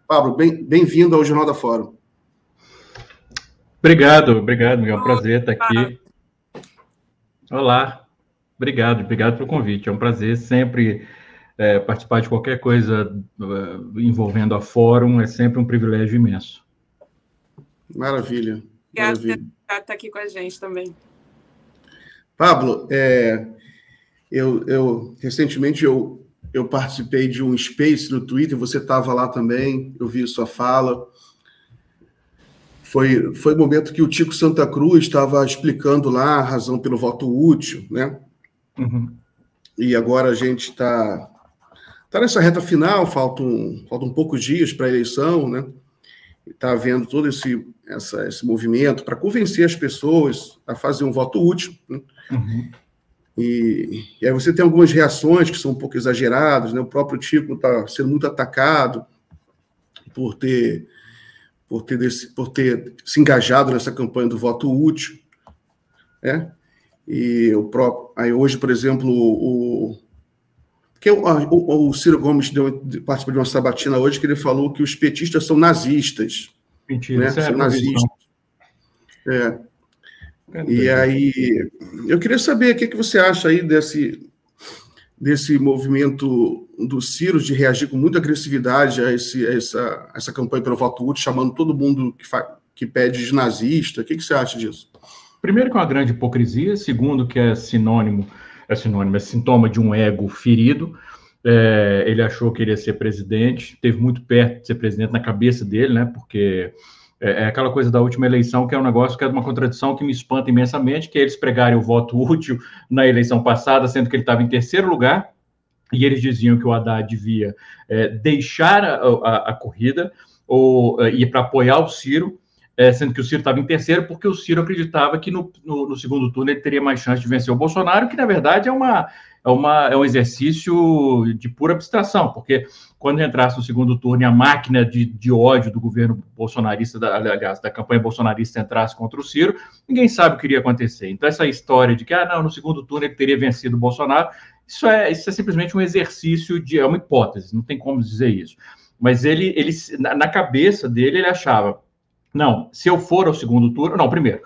Pablo, bem-vindo ao Jornal da Fórum. Obrigado, Miguel. É um prazer estar aqui. Olá, obrigado pelo convite. É um prazer sempre participar de qualquer coisa envolvendo a Fórum, é sempre um privilégio imenso. Maravilha. Obrigada por estar aqui com a gente também. Pablo, recentemente eu participei de um Space no Twitter, você estava lá também, eu vi sua fala. Foi o momento que o Tico Santa Cruz estava explicando lá a razão pelo voto útil, né? Uhum. E agora a gente está nessa reta final, faltam poucos dias para a eleição, né? Está havendo todo esse movimento para convencer as pessoas a fazer um voto útil, né? Uhum. E aí você tem algumas reações que são um pouco exageradas, né? O próprio Tico está sendo muito atacado por ter se engajado nessa campanha do voto útil, né? E aí hoje, por exemplo, o Ciro Gomes participou de uma sabatina hoje que ele falou que os petistas são nazistas. Mentira, né? São nazistas. E aí, eu queria saber o que você acha aí desse movimento do Ciro de reagir com muita agressividade a essa campanha pelo voto útil, chamando todo mundo que pede de nazista. O que você acha disso? Primeiro, que é uma grande hipocrisia. Segundo, que é sintoma de um ego ferido. Ele achou que iria ser presidente, esteve muito perto de ser presidente na cabeça dele, né? Porque é aquela coisa da última eleição, que é um negócio que é uma contradição que me espanta imensamente, que é eles pregarem o voto útil na eleição passada, sendo que ele estava em terceiro lugar, e eles diziam que o Haddad devia deixar a corrida ou ir para apoiar o Ciro, sendo que o Ciro estava em terceiro, porque o Ciro acreditava que no segundo turno ele teria mais chance de vencer o Bolsonaro, que na verdade é um exercício de pura abstração, porque quando entrasse no segundo turno e a máquina de ódio do governo bolsonarista, aliás, da campanha bolsonarista entrasse contra o Ciro, ninguém sabe o que iria acontecer. Então, essa história de que, no segundo turno ele teria vencido o Bolsonaro, isso é simplesmente um exercício é uma hipótese, não tem como dizer isso. Mas ele na cabeça dele, ele achava, não, se eu for ao segundo turno, não, primeiro,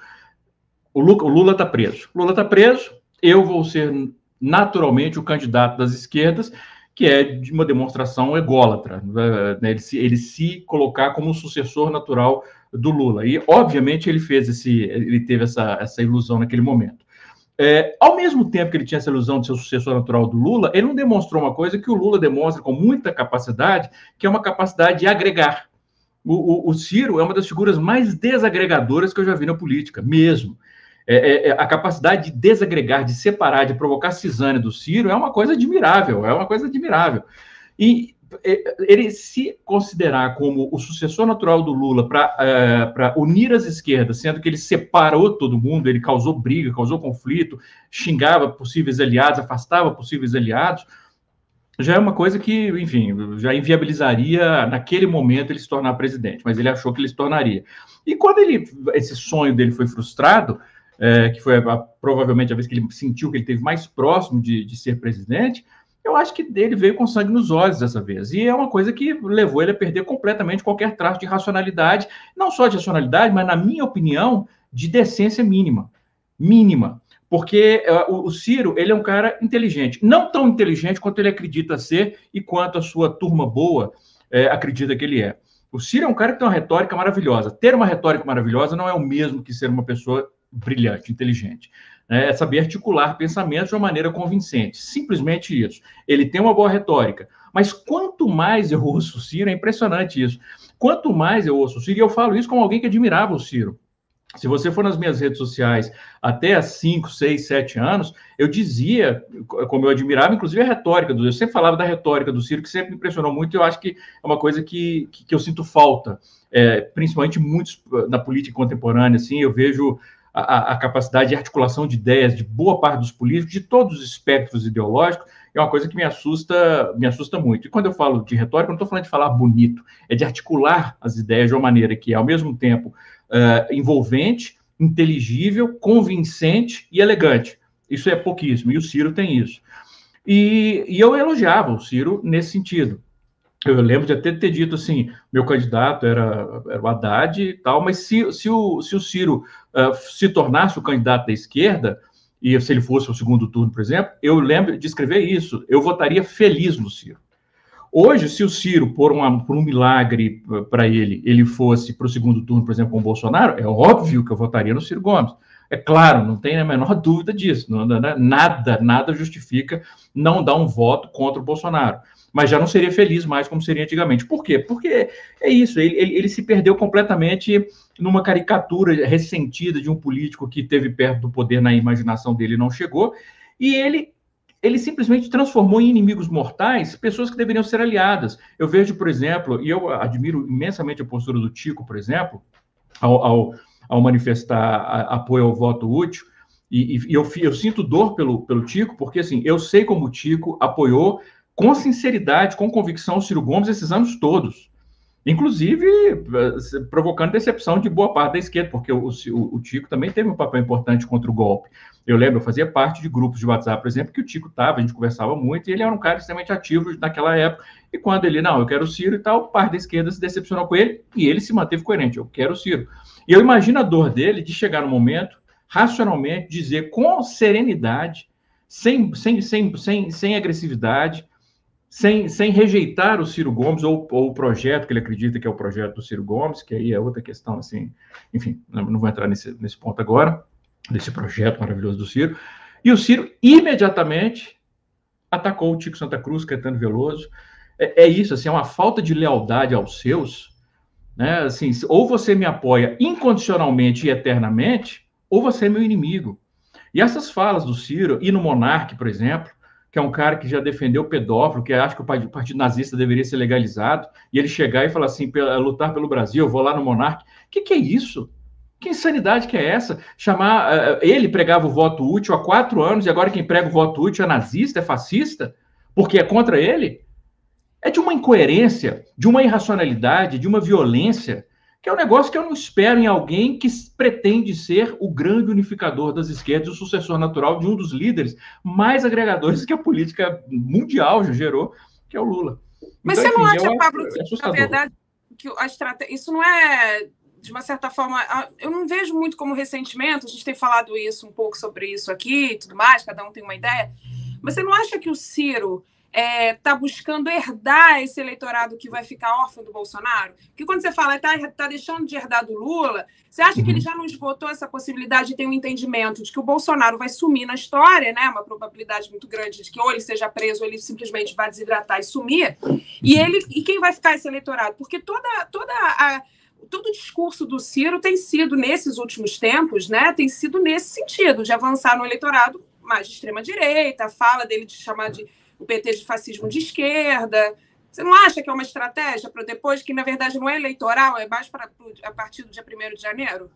o Lula está preso. O Lula está preso, eu vou ser naturalmente o candidato das esquerdas, que é de uma demonstração ególatra, né? Ele se colocar como o sucessor natural do Lula. E, obviamente, ele teve essa ilusão naquele momento. Ao mesmo tempo que ele tinha essa ilusão de ser o sucessor natural do Lula, ele não demonstrou uma coisa que o Lula demonstra com muita capacidade, que é uma capacidade de agregar. O Ciro é uma das figuras mais desagregadoras que eu já vi na política, mesmo. A capacidade de desagregar, de separar, de provocar cisânia do Ciro é uma coisa admirável, E ele se considerar como o sucessor natural do Lula para unir as esquerdas, sendo que ele separou todo mundo, ele causou briga, causou conflito, xingava possíveis aliados, afastava possíveis aliados, já é uma coisa que, enfim, já inviabilizaria naquele momento ele se tornar presidente, mas ele achou que ele se tornaria. E quando esse sonho dele foi frustrado, que foi provavelmente a vez que ele sentiu que ele esteve mais próximo de ser presidente, eu acho que ele veio com sangue nos olhos dessa vez. E é uma coisa que levou ele a perder completamente qualquer traço de racionalidade, não só de racionalidade, mas, na minha opinião, de decência mínima. Mínima. Porque o Ciro, ele é um cara inteligente. Não tão inteligente quanto ele acredita ser e quanto a sua turma boa acredita que ele é. O Ciro é um cara que tem uma retórica maravilhosa. Ter uma retórica maravilhosa não é o mesmo que ser uma pessoa brilhante, inteligente. É saber articular pensamentos de uma maneira convincente. Simplesmente isso. Ele tem uma boa retórica. Mas quanto mais eu ouço o Ciro, é impressionante isso. Quanto mais eu ouço o Ciro, e eu falo isso como alguém que admirava o Ciro. Se você for nas minhas redes sociais até há 5, 6, 7 anos, eu dizia, como eu admirava, inclusive a retórica do Ciro. Eu sempre falava da retórica do Ciro, que sempre me impressionou muito, e eu acho que é uma coisa que eu sinto falta, principalmente muitos na política contemporânea, assim, eu vejo a capacidade de articulação de ideias de boa parte dos políticos, de todos os espectros ideológicos, é uma coisa que me assusta muito. E quando eu falo de retórica, eu não estou falando de falar bonito, é de articular as ideias de uma maneira que é, ao mesmo tempo, envolvente, inteligível, convincente e elegante. Isso é pouquíssimo, e o Ciro tem isso. E eu elogiava o Ciro nesse sentido. Eu lembro de até ter dito assim, meu candidato era o Haddad e tal, mas se o Ciro se tornasse o candidato da esquerda, e se ele fosse o segundo turno, por exemplo, eu lembro de escrever isso, eu votaria feliz no Ciro. Hoje, se o Ciro, por um milagre para ele fosse para o segundo turno, por exemplo, com o Bolsonaro, é óbvio que eu votaria no Ciro Gomes. É claro, não tem a menor dúvida disso. Nada justifica não dar um voto contra o Bolsonaro. Mas já não seria feliz mais como seria antigamente. Por quê? Porque é isso, ele se perdeu completamente numa caricatura ressentida de um político que esteve perto do poder na imaginação dele e não chegou, e ele simplesmente transformou em inimigos mortais pessoas que deveriam ser aliadas. Eu vejo, por exemplo, e eu admiro imensamente a postura do Tico, por exemplo, ao manifestar apoio ao voto útil, e eu sinto dor pelo Tico, porque assim, eu sei como o Tico apoiou com sinceridade, com convicção o Ciro Gomes esses anos todos. Inclusive, provocando decepção de boa parte da esquerda, porque o Tico também teve um papel importante contra o golpe. Eu lembro, eu fazia parte de grupos de WhatsApp, por exemplo, que o Tico estava, a gente conversava muito, e ele era um cara extremamente ativo naquela época. E quando ele, não, eu quero o Ciro e tal, parte da esquerda se decepcionou com ele, e ele se manteve coerente, eu quero o Ciro. E eu imagino a dor dele de chegar no momento, racionalmente, dizer com serenidade, sem agressividade, sem rejeitar o Ciro Gomes ou o projeto que ele acredita que é o projeto do Ciro Gomes, que aí é outra questão, assim, enfim, não vou entrar nesse ponto agora, desse projeto maravilhoso do Ciro. E o Ciro imediatamente atacou o Tico Santa Cruz, Caetano Veloso. É isso, assim, é uma falta de lealdade aos seus, né? Assim, ou você me apoia incondicionalmente e eternamente, ou você é meu inimigo. E essas falas do Ciro, e no Monark, por exemplo, que é um cara que já defendeu o pedófilo, que acha que o partido nazista deveria ser legalizado, e ele chegar e falar assim, lutar pelo Brasil, eu vou lá no Monark. O que é isso? Que insanidade que é essa? Ele pregava o voto útil há 4 anos, e agora quem prega o voto útil é nazista, é fascista, porque é contra ele? É de uma incoerência, de uma irracionalidade, de uma violência, que é um negócio que eu não espero em alguém que pretende ser o grande unificador das esquerdas, o sucessor natural de um dos líderes mais agregadores que a política mundial já gerou, que é o Lula. Mas então, você não acha, Pablo, que na verdade que a estratégia, isso não é, de uma certa forma, eu não vejo muito como ressentimento, a gente tem falado isso um pouco sobre isso aqui e tudo mais, cada um tem uma ideia, mas você não acha que o Ciro está buscando herdar esse eleitorado que vai ficar órfão do Bolsonaro? Porque quando você fala está deixando de herdar do Lula, você acha que ele já não esgotou essa possibilidade de ter um entendimento de que o Bolsonaro vai sumir na história, né? Uma probabilidade muito grande de que ou ele seja preso ou ele simplesmente vai desidratar e sumir. E quem vai ficar esse eleitorado? Porque todo o discurso do Ciro tem sido, nesses últimos tempos, né, tem sido nesse sentido, de avançar no eleitorado mais de extrema-direita, fala dele de chamar o PT de fascismo de esquerda. Você não acha que é uma estratégia para depois, que na verdade não é eleitoral, é mais a partir do dia 1º de janeiro?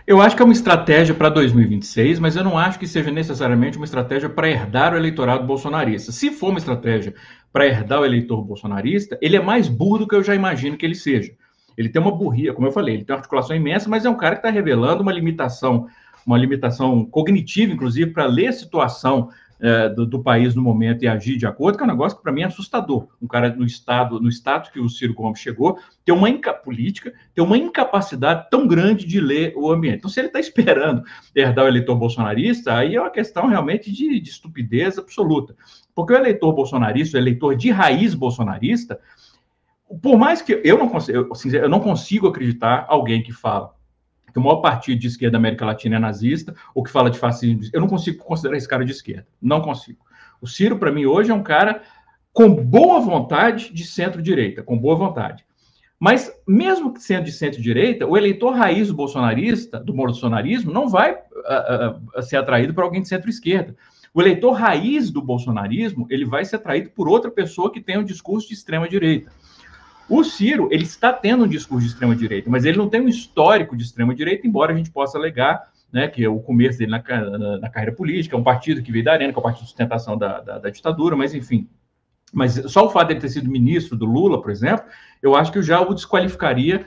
Eu acho que é uma estratégia para 2026, mas eu não acho que seja necessariamente uma estratégia para herdar o eleitorado bolsonarista. Se for uma estratégia para herdar o eleitor bolsonarista, ele é mais burro do que eu já imagino que ele seja. Ele tem uma burria, como eu falei, ele tem uma articulação imensa, mas é um cara que está revelando uma limitação cognitiva, inclusive, para ler a situação do país no momento e agir de acordo, que é um negócio que para mim é assustador. Um cara no status que o Ciro Gomes chegou, tem uma incapacidade tão grande de ler o ambiente. Então, se ele está esperando herdar o eleitor bolsonarista, aí é uma questão realmente de estupidez absoluta. Porque o eleitor bolsonarista, o eleitor de raiz bolsonarista, por mais que eu não consigo acreditar alguém que fala que o maior partido de esquerda da América Latina é nazista, ou que fala de fascismo, eu não consigo considerar esse cara de esquerda. Não consigo. O Ciro, para mim, hoje é um cara com boa vontade de centro-direita, com boa vontade. Mas, mesmo que sendo de centro-direita, o eleitor raiz bolsonarista, do bolsonarismo, não vai ser atraído por alguém de centro-esquerda. O eleitor raiz do bolsonarismo, ele vai ser atraído por outra pessoa que tem um discurso de extrema-direita. O Ciro, ele está tendo um discurso de extrema-direita, mas ele não tem um histórico de extrema-direita, embora a gente possa alegar, né, que é o começo dele na carreira política, é um partido que veio da Arena, que é o partido de sustentação da ditadura, mas enfim. Mas só o fato de ele ter sido ministro do Lula, por exemplo, eu acho que já o desqualificaria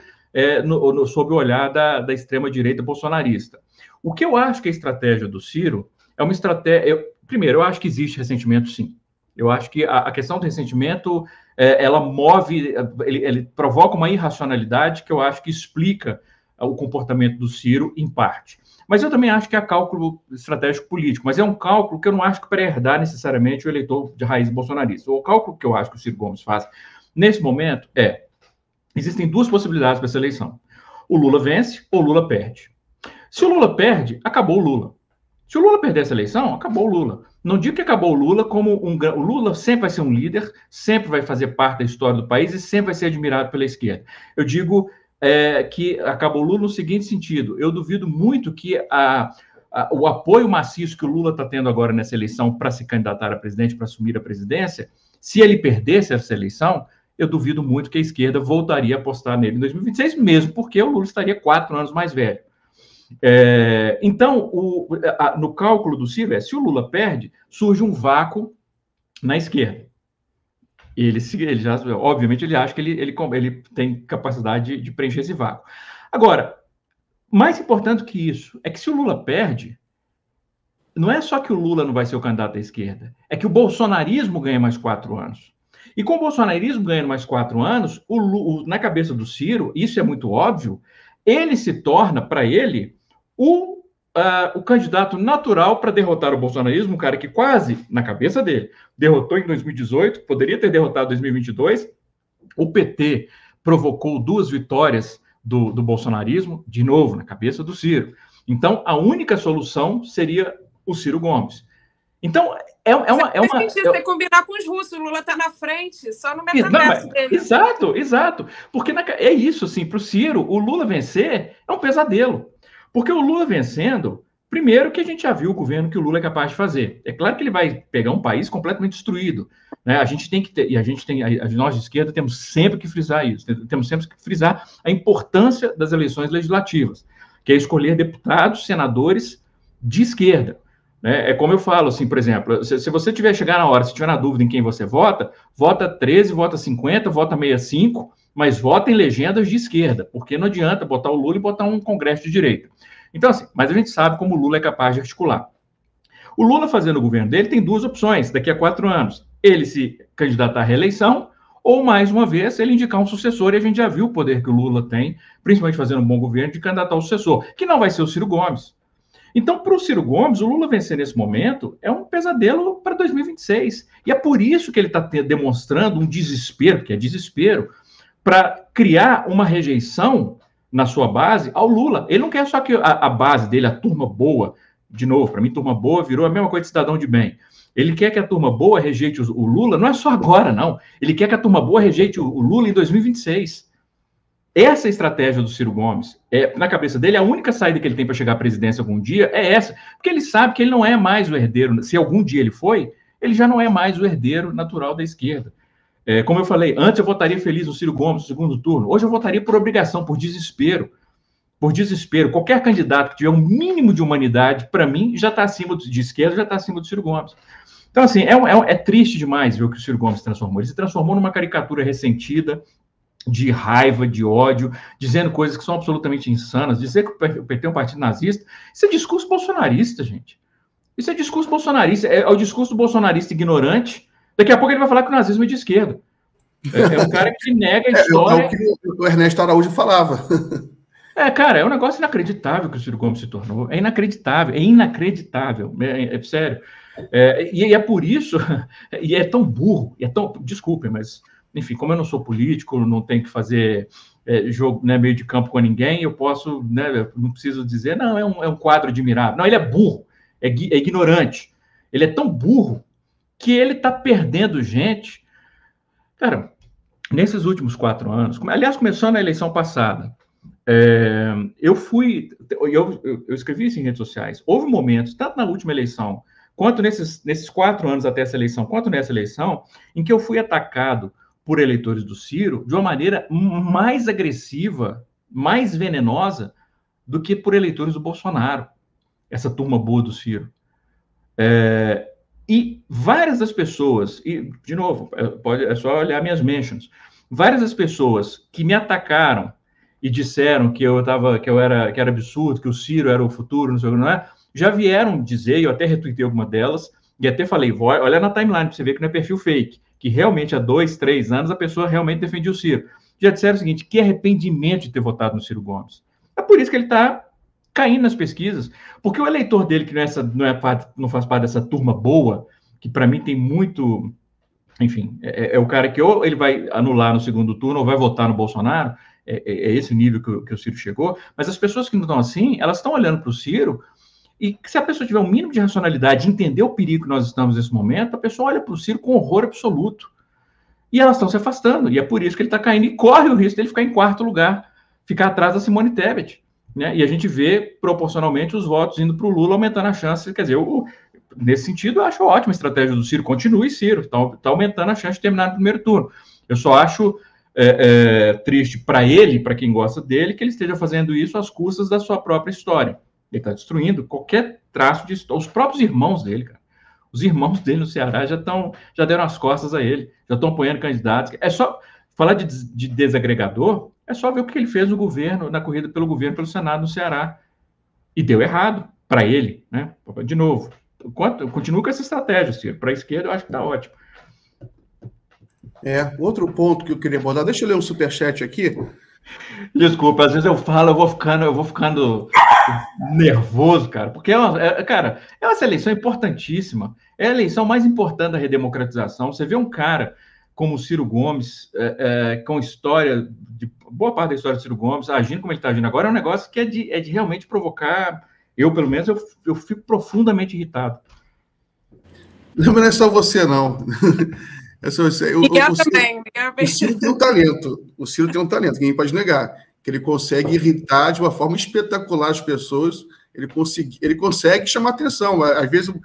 sob o olhar da extrema-direita bolsonarista. O que eu acho que a estratégia do Ciro é uma estratégia... Primeiro, eu acho que existe ressentimento, sim. Eu acho que a questão do ressentimento, ela move, ele provoca uma irracionalidade que eu acho que explica o comportamento do Ciro, em parte. Mas eu também acho que é cálculo estratégico político, mas é um cálculo que eu não acho que para herdar necessariamente o eleitor de raiz bolsonarista. O cálculo que eu acho que o Ciro Gomes faz nesse momento existem duas possibilidades para essa eleição. O Lula vence ou o Lula perde. Se o Lula perde, acabou o Lula. Se o Lula perder essa eleição, acabou o Lula. Não digo que acabou o Lula como o Lula sempre vai ser um líder, sempre vai fazer parte da história do país e sempre vai ser admirado pela esquerda. Eu digo que acabou o Lula no seguinte sentido: eu duvido muito que o apoio maciço que o Lula está tendo agora nessa eleição para se candidatar a presidente, para assumir a presidência, se ele perdesse essa eleição, eu duvido muito que a esquerda voltaria a apostar nele em 2026, mesmo porque o Lula estaria 4 anos mais velho. Então, no cálculo do Ciro, se o Lula perde, surge um vácuo na esquerda. Ele já, obviamente, ele acha que ele tem capacidade de preencher esse vácuo. Agora, mais importante que isso, é que se o Lula perde, não é só que o Lula não vai ser o candidato à esquerda, é que o bolsonarismo ganha mais 4 anos. E com o bolsonarismo ganhando mais 4 anos, na cabeça do Ciro, isso é muito óbvio, ele se torna, para ele, o candidato natural para derrotar o bolsonarismo, um cara que quase, na cabeça dele, derrotou em 2018, poderia ter derrotado em 2022. O PT provocou 2 vitórias do bolsonarismo, de novo, na cabeça do Ciro. Então, a única solução seria o Ciro Gomes. Então, você combinar com os russos, o Lula está na frente, só no metaverso dele. Exato. Porque é isso, assim, para o Ciro, o Lula vencer é um pesadelo. Porque o Lula vencendo, primeiro que a gente já viu o governo que o Lula é capaz de fazer. É claro que ele vai pegar um país completamente destruído, né? A gente tem que ter, e nós de esquerda temos sempre que frisar isso, temos sempre que frisar a importância das eleições legislativas, que é escolher deputados, senadores de esquerda. É como eu falo, assim, por exemplo, se você tiver chegar na hora, se tiver na dúvida em quem você vota 13, vota 50, vota 65, mas vota em legendas de esquerda, porque não adianta botar o Lula e botar um congresso de direita. Então, assim, mas a gente sabe como o Lula é capaz de articular. O Lula fazendo o governo dele tem 2 opções daqui a 4 anos. Ele se candidatar à reeleição ou, mais uma vez, ele indicar um sucessor, e a gente já viu o poder que o Lula tem, principalmente fazendo um bom governo, de candidatar o sucessor, que não vai ser o Ciro Gomes. Então, para o Ciro Gomes, o Lula vencer nesse momento é um pesadelo para 2026. E é por isso que ele está demonstrando um desespero, que é desespero, para criar uma rejeição na sua base ao Lula. Ele não quer só que a base dele, a turma boa, de novo, para mim, turma boa virou a mesma coisa de cidadão de bem. Ele quer que a turma boa rejeite o Lula, não é só agora, não. Ele quer que a turma boa rejeite o Lula em 2026. Essa é a estratégia do Ciro Gomes. Na cabeça dele, a única saída que ele tem para chegar à presidência algum dia é essa, porque ele sabe que ele não é mais o herdeiro, se algum dia ele foi, ele já não é mais o herdeiro natural da esquerda. Como eu falei, antes eu votaria feliz no Ciro Gomes no segundo turno, hoje eu votaria por obrigação, por desespero. Por desespero. Qualquer candidato que tiver um mínimo de humanidade, para mim, já está acima de esquerda, já está acima do Ciro Gomes. Então, assim, é triste demais ver o que o Ciro Gomes se transformou. Ele se transformou numa caricatura ressentida, de raiva, de ódio, dizendo coisas que são absolutamente insanas. Dizer que o PT é um partido nazista, isso é discurso bolsonarista, gente. Isso é discurso bolsonarista, é o discurso do bolsonarista ignorante. Daqui a pouco ele vai falar que o nazismo é de esquerda. É um cara que nega a história. É o que o Ernesto Araújo falava. Cara, é um negócio inacreditável que o Ciro Gomes se tornou. É inacreditável. É sério. E é por isso, e é tão burro, desculpem, mas, enfim, como eu não sou político, não tenho que fazer jogo, né, meio de campo com ninguém, eu posso, né, não preciso dizer, não, é um quadro admirável. Não, ele é burro, é ignorante. Ele é tão burro que ele está perdendo gente. Cara, nesses últimos 4 anos, aliás, começou na eleição passada, eu escrevi isso em redes sociais, houve momentos, tanto na última eleição, quanto nesses 4 anos até essa eleição, quanto nessa eleição, em que eu fui atacado por eleitores do Ciro de uma maneira mais agressiva, mais venenosa do que por eleitores do Bolsonaro, essa turma boa do Ciro. E várias das pessoas, e, de novo, é só olhar minhas mentions, várias das pessoas que me atacaram e disseram que era absurdo, que o Ciro era o futuro, não sei o que, não é? Já vieram dizer, eu até retuitei alguma delas, e até falei, olha na timeline para você ver que não é perfil fake, que realmente há 2, 3 anos a pessoa realmente defendia o Ciro. Já disseram o seguinte, que arrependimento de ter votado no Ciro Gomes. É por isso que ele está caindo nas pesquisas, porque o eleitor dele, que não faz parte dessa turma boa, que para mim tem muito... Enfim, é o cara que ou ele vai anular no segundo turno ou vai votar no Bolsonaro, é esse nível que o Ciro chegou, mas as pessoas que não estão assim, elas estão olhando para o Ciro e se a pessoa tiver um mínimo de racionalidade, entender o perigo que nós estamos nesse momento, a pessoa olha para o Ciro com horror absoluto. E elas estão se afastando, e é por isso que ele está caindo e corre o risco dele ficar em quarto lugar, ficar atrás da Simone Tebet. Né? E a gente vê proporcionalmente os votos indo para o Lula, aumentando a chance, quer dizer, nesse sentido, eu acho ótima a estratégia do Ciro. Continue, Ciro. Está aumentando a chance de terminar no primeiro turno. Eu só acho triste para ele, para quem gosta dele, que ele esteja fazendo isso às custas da sua própria história. Ele está destruindo qualquer traço de história. Os próprios irmãos dele, cara. Os irmãos dele no Ceará já deram as costas a ele, já estão apoiando candidatos. É só falar de desagregador, é só ver o que ele fez no governo, na corrida pelo governo, pelo Senado no Ceará. E deu errado para ele, né? De novo. Continua com essa estratégia, Ciro. Para a esquerda, eu acho que está ótimo. Outro ponto que eu queria abordar, deixa eu ler um superchat aqui. Desculpa, às vezes eu vou ficando nervoso, cara, porque essa eleição é importantíssima. É a eleição mais importante da redemocratização. Você vê um cara como o Ciro Gomes, com história, boa parte da história do Ciro Gomes, agindo como ele está agindo agora, é um negócio que é de realmente provocar. Eu, pelo menos, eu fico profundamente irritado. Não é só você, não. O Ciro tem um talento. O Ciro tem um talento, ninguém pode negar. Que ele consegue irritar de uma forma espetacular as pessoas. Ele consegue chamar atenção. Às vezes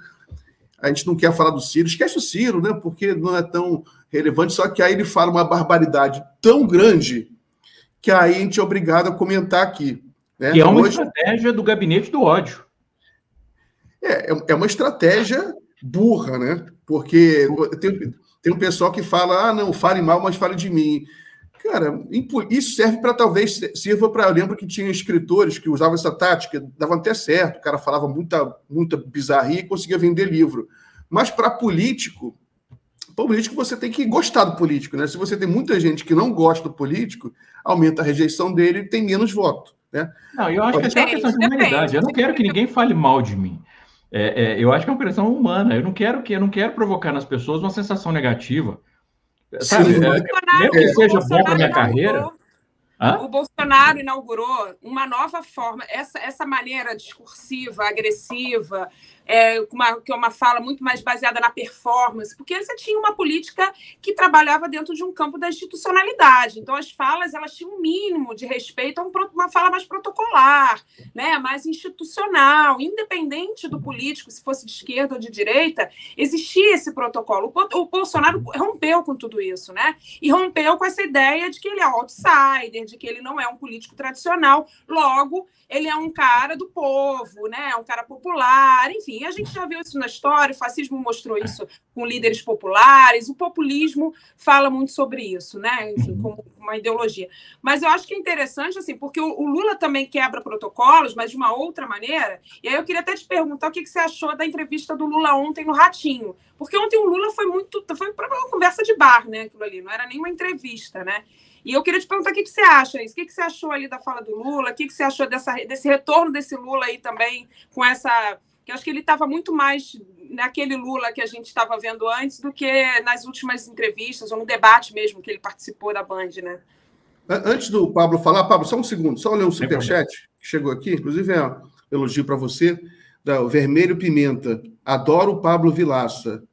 a gente não quer falar do Ciro, esquece o Ciro, né? Porque não é tão relevante, só que aí ele fala uma barbaridade tão grande que aí a gente é obrigado a comentar aqui. Né? Que é uma estratégia do gabinete do ódio. É uma estratégia burra, né? Porque tem um pessoal que fala, não, fale mal, mas fale de mim. Cara, isso serve para talvez sirva para... Eu lembro que tinha escritores que usavam essa tática, davam até certo, o cara falava muita bizarria e conseguia vender livro. Mas para político você tem que gostar do político, né? Se você tem muita gente que não gosta do político, aumenta a rejeição dele e tem menos voto. Né? Não, eu acho que é uma questão de humanidade. Eu não quero que ninguém fale mal de mim. Eu acho que é uma questão humana. Eu não quero provocar nas pessoas uma sensação negativa. Sabe? Mesmo que seja bom para minha carreira. O Bolsonaro inaugurou uma nova forma, essa maneira discursiva, agressiva, que é uma fala muito mais baseada na performance, porque você tinha uma política que trabalhava dentro de um campo da institucionalidade. Então, as falas elas tinham um mínimo de respeito a uma fala mais protocolar, né, mais institucional, independente do político, se fosse de esquerda ou de direita, existia esse protocolo. O Bolsonaro rompeu com tudo isso, né? E rompeu com essa ideia de que ele é outsider, de que ele não é um político tradicional, logo, ele é um cara do povo, né? Um cara popular, enfim, a gente já viu isso na história, o fascismo mostrou isso com líderes populares, o populismo fala muito sobre isso, né? Enfim, como uma ideologia. Mas eu acho que é interessante, assim, porque o Lula também quebra protocolos, mas de uma outra maneira, e aí eu queria até te perguntar o que você achou da entrevista do Lula ontem no Ratinho, porque ontem o Lula foi para uma conversa de bar, né? Aquilo ali, não era nem uma entrevista, né? E eu queria te perguntar o que você acha isso. O que você achou ali da fala do Lula? O que você achou desse retorno desse Lula aí também, com essa... que eu acho que ele estava muito mais naquele Lula que a gente estava vendo antes do que nas últimas entrevistas, ou no debate mesmo que ele participou da Band, né? Antes do Pablo falar, Pablo, só um segundo, só ler um superchat que chegou aqui, inclusive é um elogio para você, da Vermelho Pimenta. Adoro o Pablo Vilaça.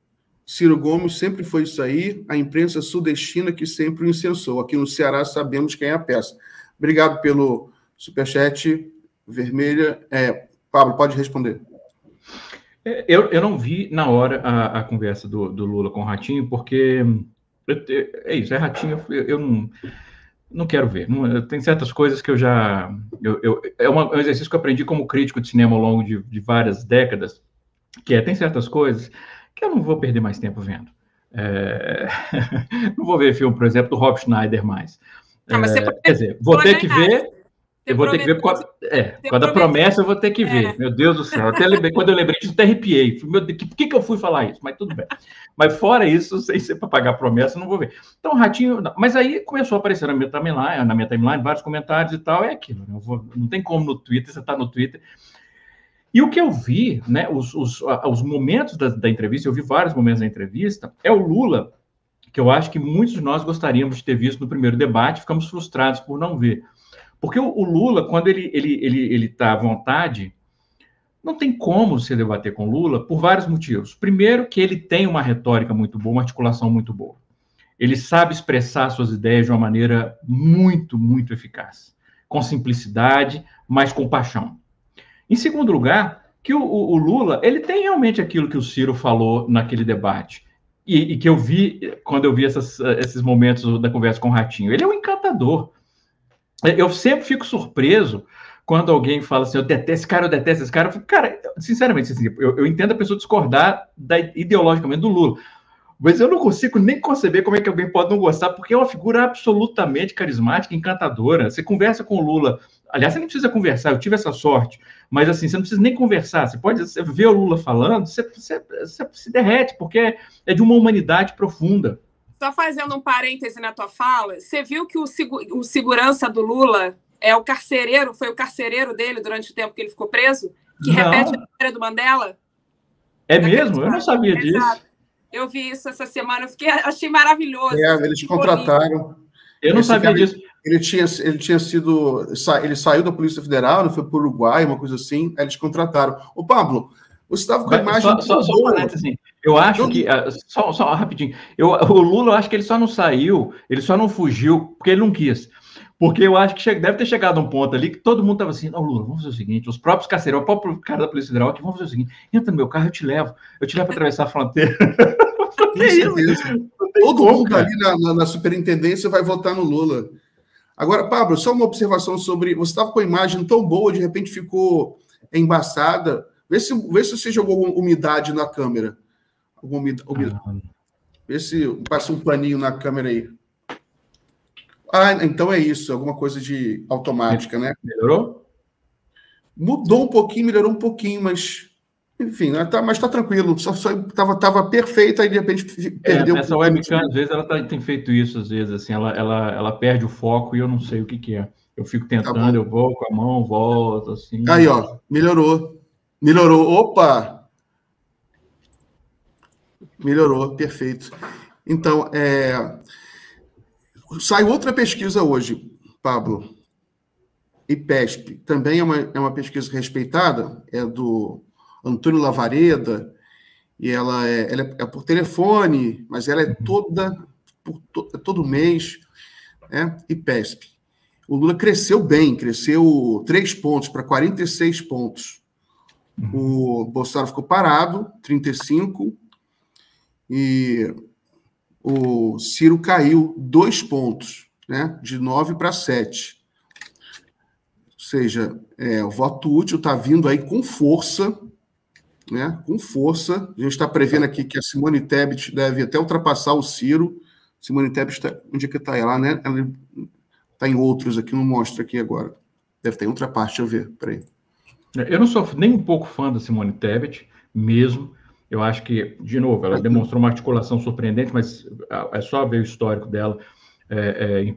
Ciro Gomes sempre foi isso aí, a imprensa sudestina que sempre o incensou. Aqui no Ceará sabemos quem é a peça. Obrigado pelo superchat, Vermelha. Pablo, pode responder. Eu não vi na hora a conversa do Lula com o Ratinho, porque é isso, é Ratinho, eu não quero ver. Tem certas coisas que eu já... é um exercício que eu aprendi como crítico de cinema ao longo de várias décadas, tem certas coisas que eu não vou perder mais tempo vendo. Não vou ver filme, por exemplo, do Rob Schneider mais. Mas você quer dizer, vou ter que ver... Eu vou ter que ver. Quando a promessa eu vou ter que ver. Meu Deus do céu. Até lembrei, quando eu lembrei disso, até arrepiei. Meu Deus, por que eu fui falar isso? Mas tudo bem. Mas fora isso, sem ser para pagar promessa, não vou ver. Então, Ratinho. Mas aí começou a aparecer na minha timeline, vários comentários e tal. É aquilo. Né? Não tem como no Twitter, você está no Twitter. E o que eu vi, né? Os momentos da entrevista, eu vi vários momentos da entrevista, é o Lula, que eu acho que muitos de nós gostaríamos de ter visto no primeiro debate, ficamos frustrados por não ver. Porque o Lula, quando ele está à vontade, não tem como se debater com o Lula por vários motivos. Primeiro, que ele tem uma retórica muito boa, uma articulação muito boa. Ele sabe expressar suas ideias de uma maneira muito, muito eficaz. Com simplicidade, mas com paixão. Em segundo lugar, que o Lula, ele tem realmente aquilo que o Ciro falou naquele debate. E que eu vi, quando eu vi esses momentos da conversa com o Ratinho. Ele é um encantador. Eu sempre fico surpreso quando alguém fala assim, eu detesto esse cara, eu detesto esse cara. Eu fico, cara, sinceramente, assim, eu entendo a pessoa discordar ideologicamente do Lula, mas eu não consigo nem conceber como é que alguém pode não gostar, porque é uma figura absolutamente carismática, encantadora. Você conversa com o Lula, aliás, você nem precisa conversar, eu tive essa sorte, mas assim, você não precisa nem conversar, você ver o Lula falando, você se derrete, porque é de uma humanidade profunda. Só fazendo um parêntese na tua fala, você viu que o segurança do Lula é o carcereiro, foi o carcereiro dele durante o tempo que ele ficou preso? Que repete a história do Mandela? É mesmo? Eu não sabia disso. Exato. Eu vi isso essa semana, achei maravilhoso. Eles contrataram. Eu não sabia disso. Ele saiu da Polícia Federal, foi para o Uruguai, uma coisa assim, aí eles contrataram. Ô, Pablo, você estava com a imagem... Só assim, eu acho que... Só rapidinho. O Lula, eu acho que ele só não saiu, ele só não fugiu, porque ele não quis. Porque eu acho que deve ter chegado a um ponto ali que todo mundo estava assim, não, Lula, vamos fazer o seguinte, os próprios carcereiros, o próprio cara da Polícia Federal aqui, vamos fazer o seguinte, entra no meu carro, eu te levo para atravessar a fronteira. Todo mundo ali na superintendência vai votar no Lula. Agora, Pablo, só uma observação sobre... Você estava com a imagem tão boa, de repente ficou embaçada. Vê se você jogou umidade na câmera. Vê se passa um paninho na câmera aí. Então é isso, alguma coisa de automática, né? Melhorou? Mudou um pouquinho, melhorou um pouquinho, mas... Enfim, mas tá tranquilo. Só tava perfeita e de repente perdeu. Essa webcam, às vezes, ela tem feito isso, às vezes, assim, ela perde o foco e eu não sei o que é. Eu fico tentando, eu vou com a mão, volto, assim. Aí, ó, melhorou. Opa! Melhorou, perfeito. Então, sai outra pesquisa hoje, Pablo. IPESP, também é uma pesquisa respeitada, é do Antônio Lavareda, e ela é por telefone, mas ela é todo mês, né? IPESP. O Lula cresceu bem, cresceu 3 pontos para 46 pontos. O Bolsonaro ficou parado, 35, e o Ciro caiu 2 pontos, né? De 9 para 7. Ou seja, o voto útil está vindo aí com força, né? Com força. A gente está prevendo aqui que a Simone Tebet deve até ultrapassar o Ciro. Simone Tebet, onde é que está ela, né? Ela está em outros aqui, não mostra aqui agora. Deve estar em outra parte, deixa eu ver, peraí. Eu não sou nem um pouco fã da Simone Tebet, mesmo. Eu acho que, de novo, ela demonstrou uma articulação surpreendente, mas é só ver o histórico dela,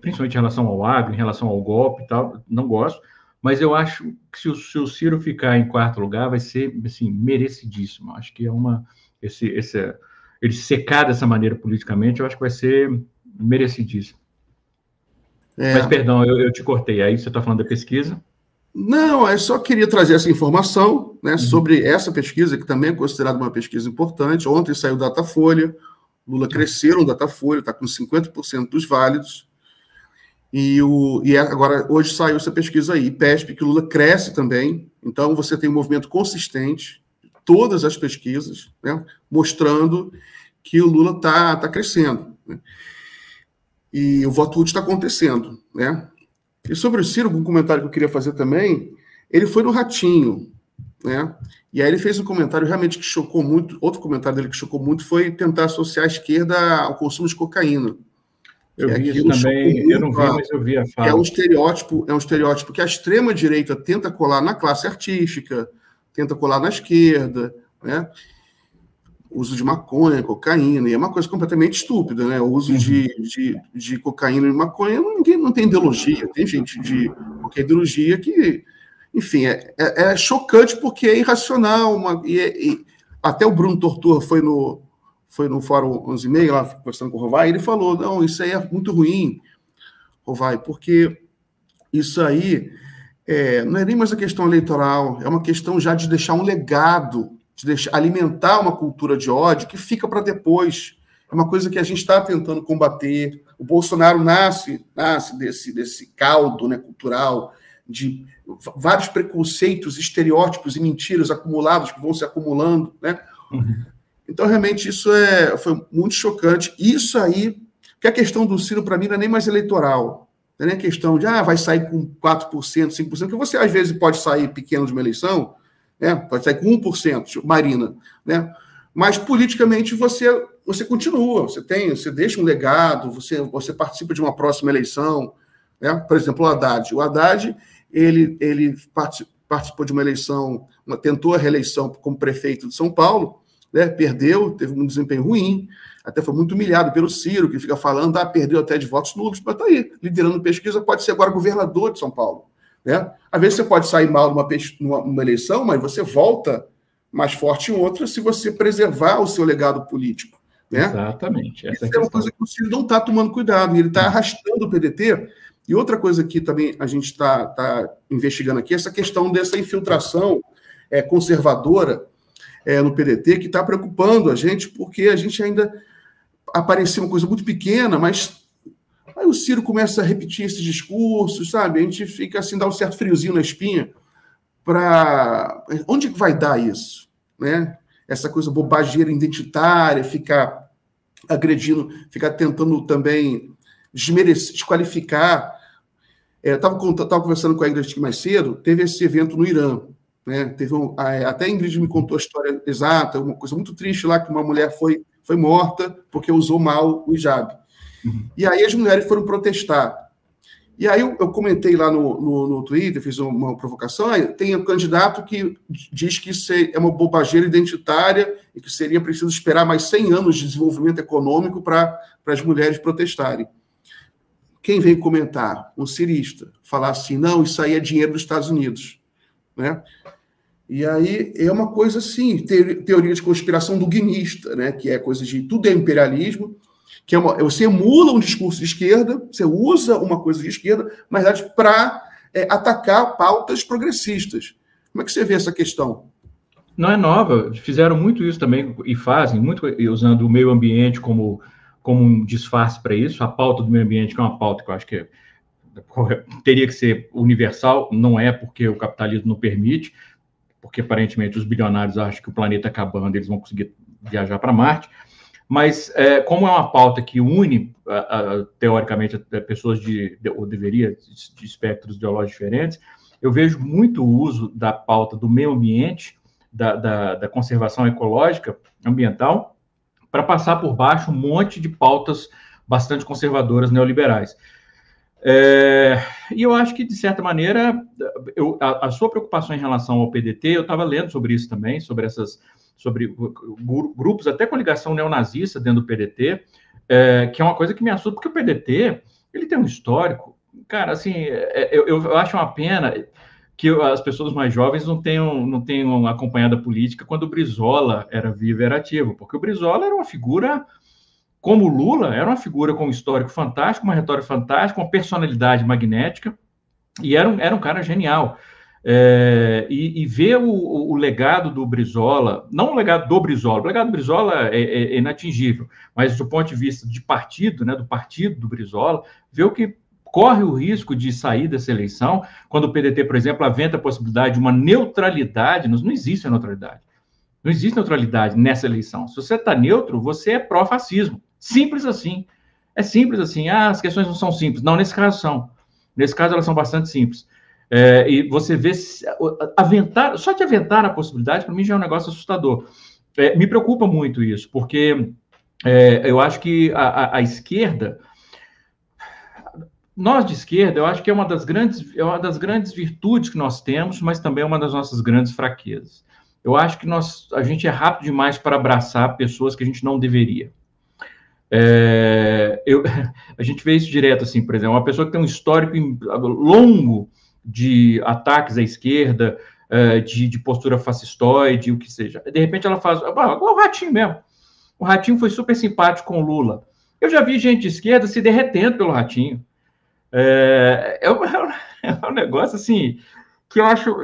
principalmente em relação ao agro, em relação ao golpe e tal, não gosto. Mas eu acho que se o Ciro ficar em 4º lugar, vai ser, assim, merecidíssimo. Acho que ele secar dessa maneira politicamente, eu acho que vai ser merecidíssimo. Mas, perdão, eu te cortei. Aí você está falando da pesquisa? Não, eu só queria trazer essa informação, né, sobre essa pesquisa, que também é considerada uma pesquisa importante. Ontem saiu o Datafolha, Lula cresceu no Datafolha, está com 50% dos válidos. E agora, hoje saiu essa pesquisa aí, IPESP, que o Lula cresce também. Então, você tem um movimento consistente, todas as pesquisas, né, mostrando que o Lula está crescendo, né? E o voto útil está acontecendo, né? E sobre o Ciro, um comentário que eu queria fazer também, ele foi no Ratinho, né? E aí ele fez um comentário realmente que chocou muito, outro comentário dele que chocou muito foi tentar associar a esquerda ao consumo de cocaína. Eu vi isso também, eu não vi, mas eu vi a fala. É um estereótipo que a extrema-direita tenta colar na classe artística, tenta colar na esquerda, né? Uso de maconha, cocaína, e é uma coisa completamente estúpida, né? O uso de cocaína e maconha, ninguém não tem ideologia, tem gente de qualquer ideologia que, enfim, é chocante porque é irracional, até o Bruno Torturra foi no Fórum 11h30, lá conversando com o Rovai, ele falou, não, isso aí é muito ruim, Rovai, porque isso aí não é nem mais a questão eleitoral, é uma questão já de deixar um legado, de alimentar uma cultura de ódio que fica para depois. É uma coisa que a gente está tentando combater. O Bolsonaro nasce desse caldo, né, cultural, de vários preconceitos, estereótipos e mentiras acumulados que vão se acumulando, né? Então, realmente, isso foi muito chocante. Isso aí, que a questão do Ciro, para mim, não é nem mais eleitoral. Não é nem questão de, vai sair com 4%, 5%, porque você, às vezes, pode sair pequeno de uma eleição, né? Pode sair com 1%, Marina, né? Mas, politicamente, você continua, você deixa um legado, você participa de uma próxima eleição, né? Por exemplo, o Haddad. O Haddad, ele participou de uma eleição, tentou a reeleição como prefeito de São Paulo, né? Perdeu, teve um desempenho ruim, até foi muito humilhado pelo Ciro, que fica falando, perdeu até de votos nulos, mas está aí, liderando pesquisa, pode ser agora governador de São Paulo, né? Às vezes você pode sair mal numa eleição, mas você volta mais forte em outra se você preservar o seu legado político, né? Exatamente. Essa é uma coisa que o Ciro não está tomando cuidado, ele está arrastando o PDT. E outra coisa que também a gente está investigando aqui, essa questão dessa infiltração conservadora no PDT, que está preocupando a gente, porque a gente ainda apareceu uma coisa muito pequena, mas aí o Ciro começa a repetir esses discursos, sabe? A gente fica assim, dá um certo friozinho na espinha para onde que vai dar isso, né? Essa coisa bobageira identitária, ficar agredindo, ficar tentando também desqualificar. Estava conversando com a Ingrid mais cedo, teve esse evento no Irã, né? Até a Ingrid me contou a história exata, uma coisa muito triste lá, que uma mulher foi morta porque usou mal o hijab. E aí as mulheres foram protestar. E aí eu comentei lá no Twitter, fiz uma provocação, tem um candidato que diz que isso é uma bobageira identitária e que seria preciso esperar mais 100 anos de desenvolvimento econômico para as mulheres protestarem. Quem veio comentar? Um cirista. Falar assim, não, isso aí é dinheiro dos Estados Unidos, né? E aí é uma coisa assim, teoria de conspiração duguinista, né? Que é coisa de tudo é imperialismo, que você emula um discurso de esquerda, você usa uma coisa de esquerda, mas na verdade para atacar pautas progressistas. Como é que você vê essa questão? Não é nova, fizeram muito isso também e fazem muito usando o meio ambiente como um disfarce para isso. A pauta do meio ambiente, que é uma pauta que eu acho que teria que ser universal, não é, porque o capitalismo não permite, porque aparentemente os bilionários acham que o planeta acabando, eles vão conseguir viajar para Marte. Mas, como é uma pauta que une, teoricamente, pessoas de espectros ideológicos diferentes, eu vejo muito o uso da pauta do meio ambiente, da conservação ecológica, ambiental, para passar por baixo um monte de pautas bastante conservadoras, neoliberais. E eu acho que, de certa maneira, a sua preocupação em relação ao PDT, eu estava lendo sobre isso também, sobre grupos, até com ligação neonazista dentro do PDT, que é uma coisa que me assusta, porque o PDT, ele tem um histórico, cara, assim, eu acho uma pena que as pessoas mais jovens não tenham acompanhado a política quando o Brizola era vivo e era ativo, porque o Brizola era uma figura, como o Lula, era uma figura com um histórico fantástico, uma retórica fantástica, uma personalidade magnética, e era um cara genial. E ver o legado do Brizola, não o legado do Brizola é inatingível, mas do ponto de vista de partido, né, do partido do Brizola, ver o que corre o risco de sair dessa eleição, quando o PDT, por exemplo, aventa a possibilidade de uma neutralidade, não existe a neutralidade. Não existe neutralidade nessa eleição. Se você está neutro, você é pró-fascismo. Simples assim. É simples assim. As questões não são simples. Não, nesse caso são. Nesse caso, elas são bastante simples. E você vê... só de aventar a possibilidade, para mim, já é um negócio assustador. Me preocupa muito isso, porque eu acho que a esquerda nós de esquerda, eu acho que é uma das grandes virtudes que nós temos, mas também é uma das nossas grandes fraquezas. Eu acho que a gente é rápido demais para abraçar pessoas que a gente não deveria. A gente vê isso direto, assim, por exemplo, uma pessoa que tem um histórico longo de ataques à esquerda, de postura fascistoide, o que seja. De repente ela faz... o Ratinho mesmo. O Ratinho foi super simpático com o Lula. Eu já vi gente de esquerda se derretendo pelo Ratinho. É um negócio, assim, que eu acho,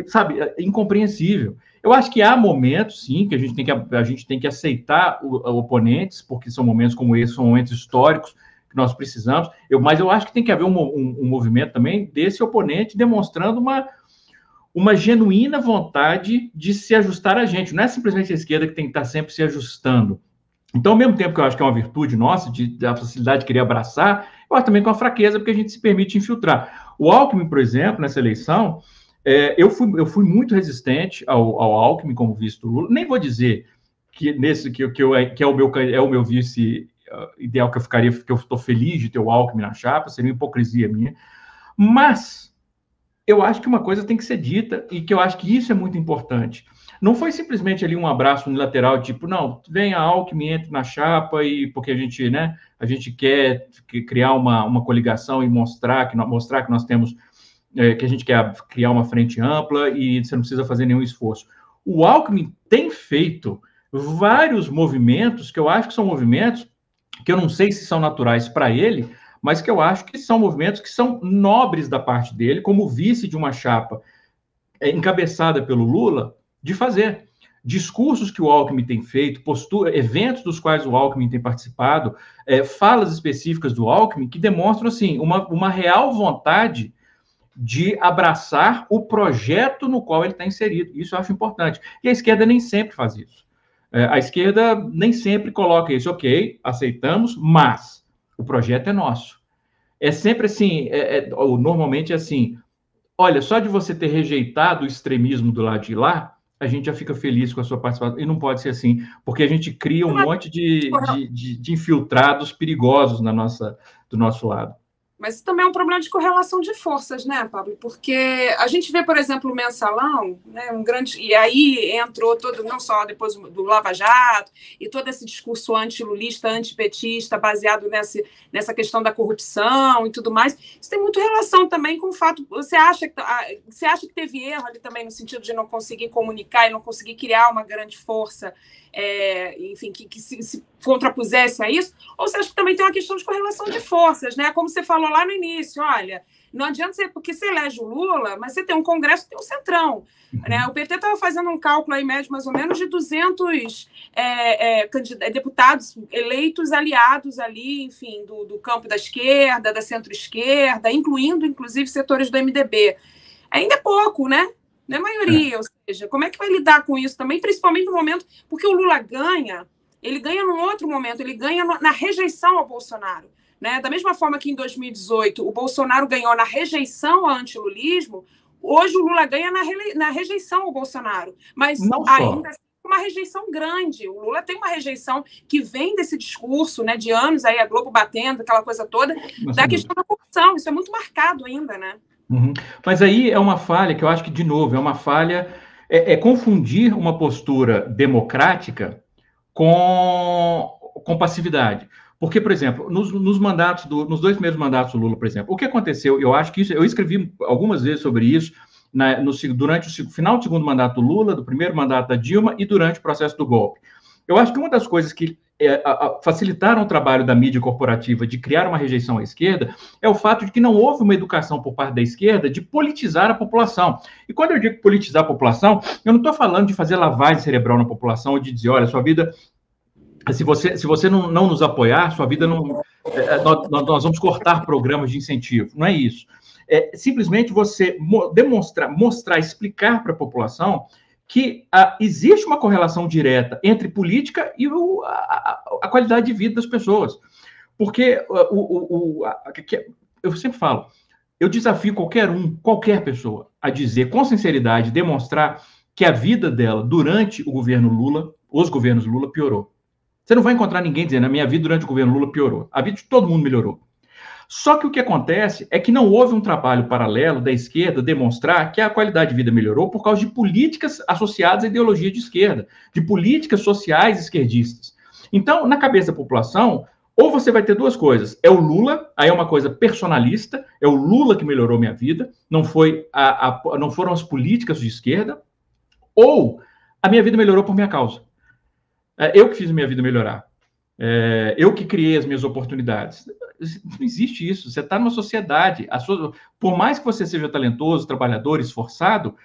sabe, incompreensível. Eu acho que há momentos, sim, que a gente tem que aceitar oponentes, porque são momentos como esse, são momentos históricos que nós precisamos, mas eu acho que tem que haver um movimento também desse oponente demonstrando uma genuína vontade de se ajustar a gente. Não é simplesmente a esquerda que tem que estar sempre se ajustando. Então, ao mesmo tempo que eu acho que é uma virtude nossa, da facilidade de querer abraçar, eu acho também com a fraqueza, porque a gente se permite infiltrar. O Alckmin, por exemplo, nessa eleição, eu fui muito resistente ao Alckmin como vice do Lula. Nem vou dizer que é o meu vice ideal, que eu estou feliz de ter o Alckmin na chapa, seria uma hipocrisia minha. Mas eu acho que uma coisa tem que ser dita, e que eu acho que isso é muito importante. Não foi simplesmente ali um abraço unilateral, tipo, não, venha Alckmin, entre na chapa, porque a gente quer criar uma coligação e mostrar que nós temos, que a gente quer criar uma frente ampla e você não precisa fazer nenhum esforço. O Alckmin tem feito vários movimentos, que eu acho que são movimentos que eu não sei se são naturais para ele, mas que eu acho que são movimentos que são nobres da parte dele, como vice de uma chapa encabeçada pelo Lula, de fazer. Discursos que o Alckmin tem feito, eventos dos quais o Alckmin tem participado, falas específicas do Alckmin que demonstram, assim, uma real vontade de abraçar o projeto no qual ele está inserido. Isso eu acho importante. E a esquerda nem sempre faz isso. A esquerda nem sempre coloca isso, ok, aceitamos, mas o projeto é nosso. É sempre assim, normalmente é assim, olha, só de você ter rejeitado o extremismo do lado de lá, a gente já fica feliz com a sua participação. E não pode ser assim, porque a gente cria um monte de infiltrados perigosos do nosso lado. Mas isso também é um problema de correlação de forças, né, Pablo? Porque a gente vê, por exemplo, o Mensalão, né, e aí entrou todo, não só depois do Lava Jato, e todo esse discurso anti-lulista, antipetista, baseado nessa questão da corrupção e tudo mais. Isso tem muito relação também com o fato... Você acha que teve erro ali também no sentido de não conseguir comunicar e não conseguir criar uma grande força, enfim, que se contrapusesse a isso? Ou você acha que também tem uma questão de correlação de forças, né? Como você falou lá no início, olha, não adianta ser porque você elege o Lula, mas você tem um Congresso, tem um Centrão. Né? O PT estava fazendo um cálculo aí médio mais ou menos de 200 deputados eleitos aliados ali, enfim, do campo da esquerda, da centro-esquerda, incluindo, inclusive, setores do MDB. Ainda é pouco, né? Não é maioria, ou seja, como é que vai lidar com isso também, principalmente no momento, porque o Lula ele ganha num outro momento, ele ganha na rejeição ao Bolsonaro. Né? Da mesma forma que em 2018 o Bolsonaro ganhou na rejeição ao antilulismo, hoje o Lula ganha na rejeição ao Bolsonaro. Mas ainda assim, uma rejeição grande. O Lula tem uma rejeição que vem desse discurso, né, de anos, aí a Globo batendo, aquela coisa toda, da questão da corrupção. Isso é muito marcado ainda, né? Mas aí é uma falha que eu acho que, de novo, é uma falha, confundir uma postura democrática com passividade. Porque, por exemplo, nos dois primeiros mandatos do Lula, por exemplo, o que aconteceu? Eu acho que isso, eu escrevi algumas vezes sobre isso durante o final do segundo mandato do Lula, do primeiro mandato da Dilma e durante o processo do golpe. Eu acho que uma das coisas que facilitaram o trabalho da mídia corporativa de criar uma rejeição à esquerda é o fato de que não houve uma educação por parte da esquerda de politizar a população. E quando eu digo politizar a população, eu não estou falando de fazer lavagem cerebral na população ou de dizer, olha, sua vida... Se você não nos apoiar, sua vida não... Nós vamos cortar programas de incentivo. Não é isso. É simplesmente você mostrar, explicar para a população que existe uma correlação direta entre política e a qualidade de vida das pessoas. Porque eu sempre falo, eu desafio qualquer pessoa, a dizer com sinceridade, demonstrar que a vida dela durante o governo Lula, os governos Lula, piorou. Você não vai encontrar ninguém dizendo, a minha vida durante o governo Lula piorou. A vida de todo mundo melhorou. Só que o que acontece é que não houve um trabalho paralelo da esquerda demonstrar que a qualidade de vida melhorou por causa de políticas associadas à ideologia de esquerda, de políticas sociais esquerdistas. Então, na cabeça da população, ou você vai ter duas coisas. É o Lula, aí é uma coisa personalista, é o Lula que melhorou minha vida, não foram as políticas de esquerda, ou a minha vida melhorou por minha causa. Eu que fiz minha vida melhorar. Eu que criei as minhas oportunidades. Não existe isso. Você está numa sociedade. Por mais que você seja talentoso, trabalhador, esforçado,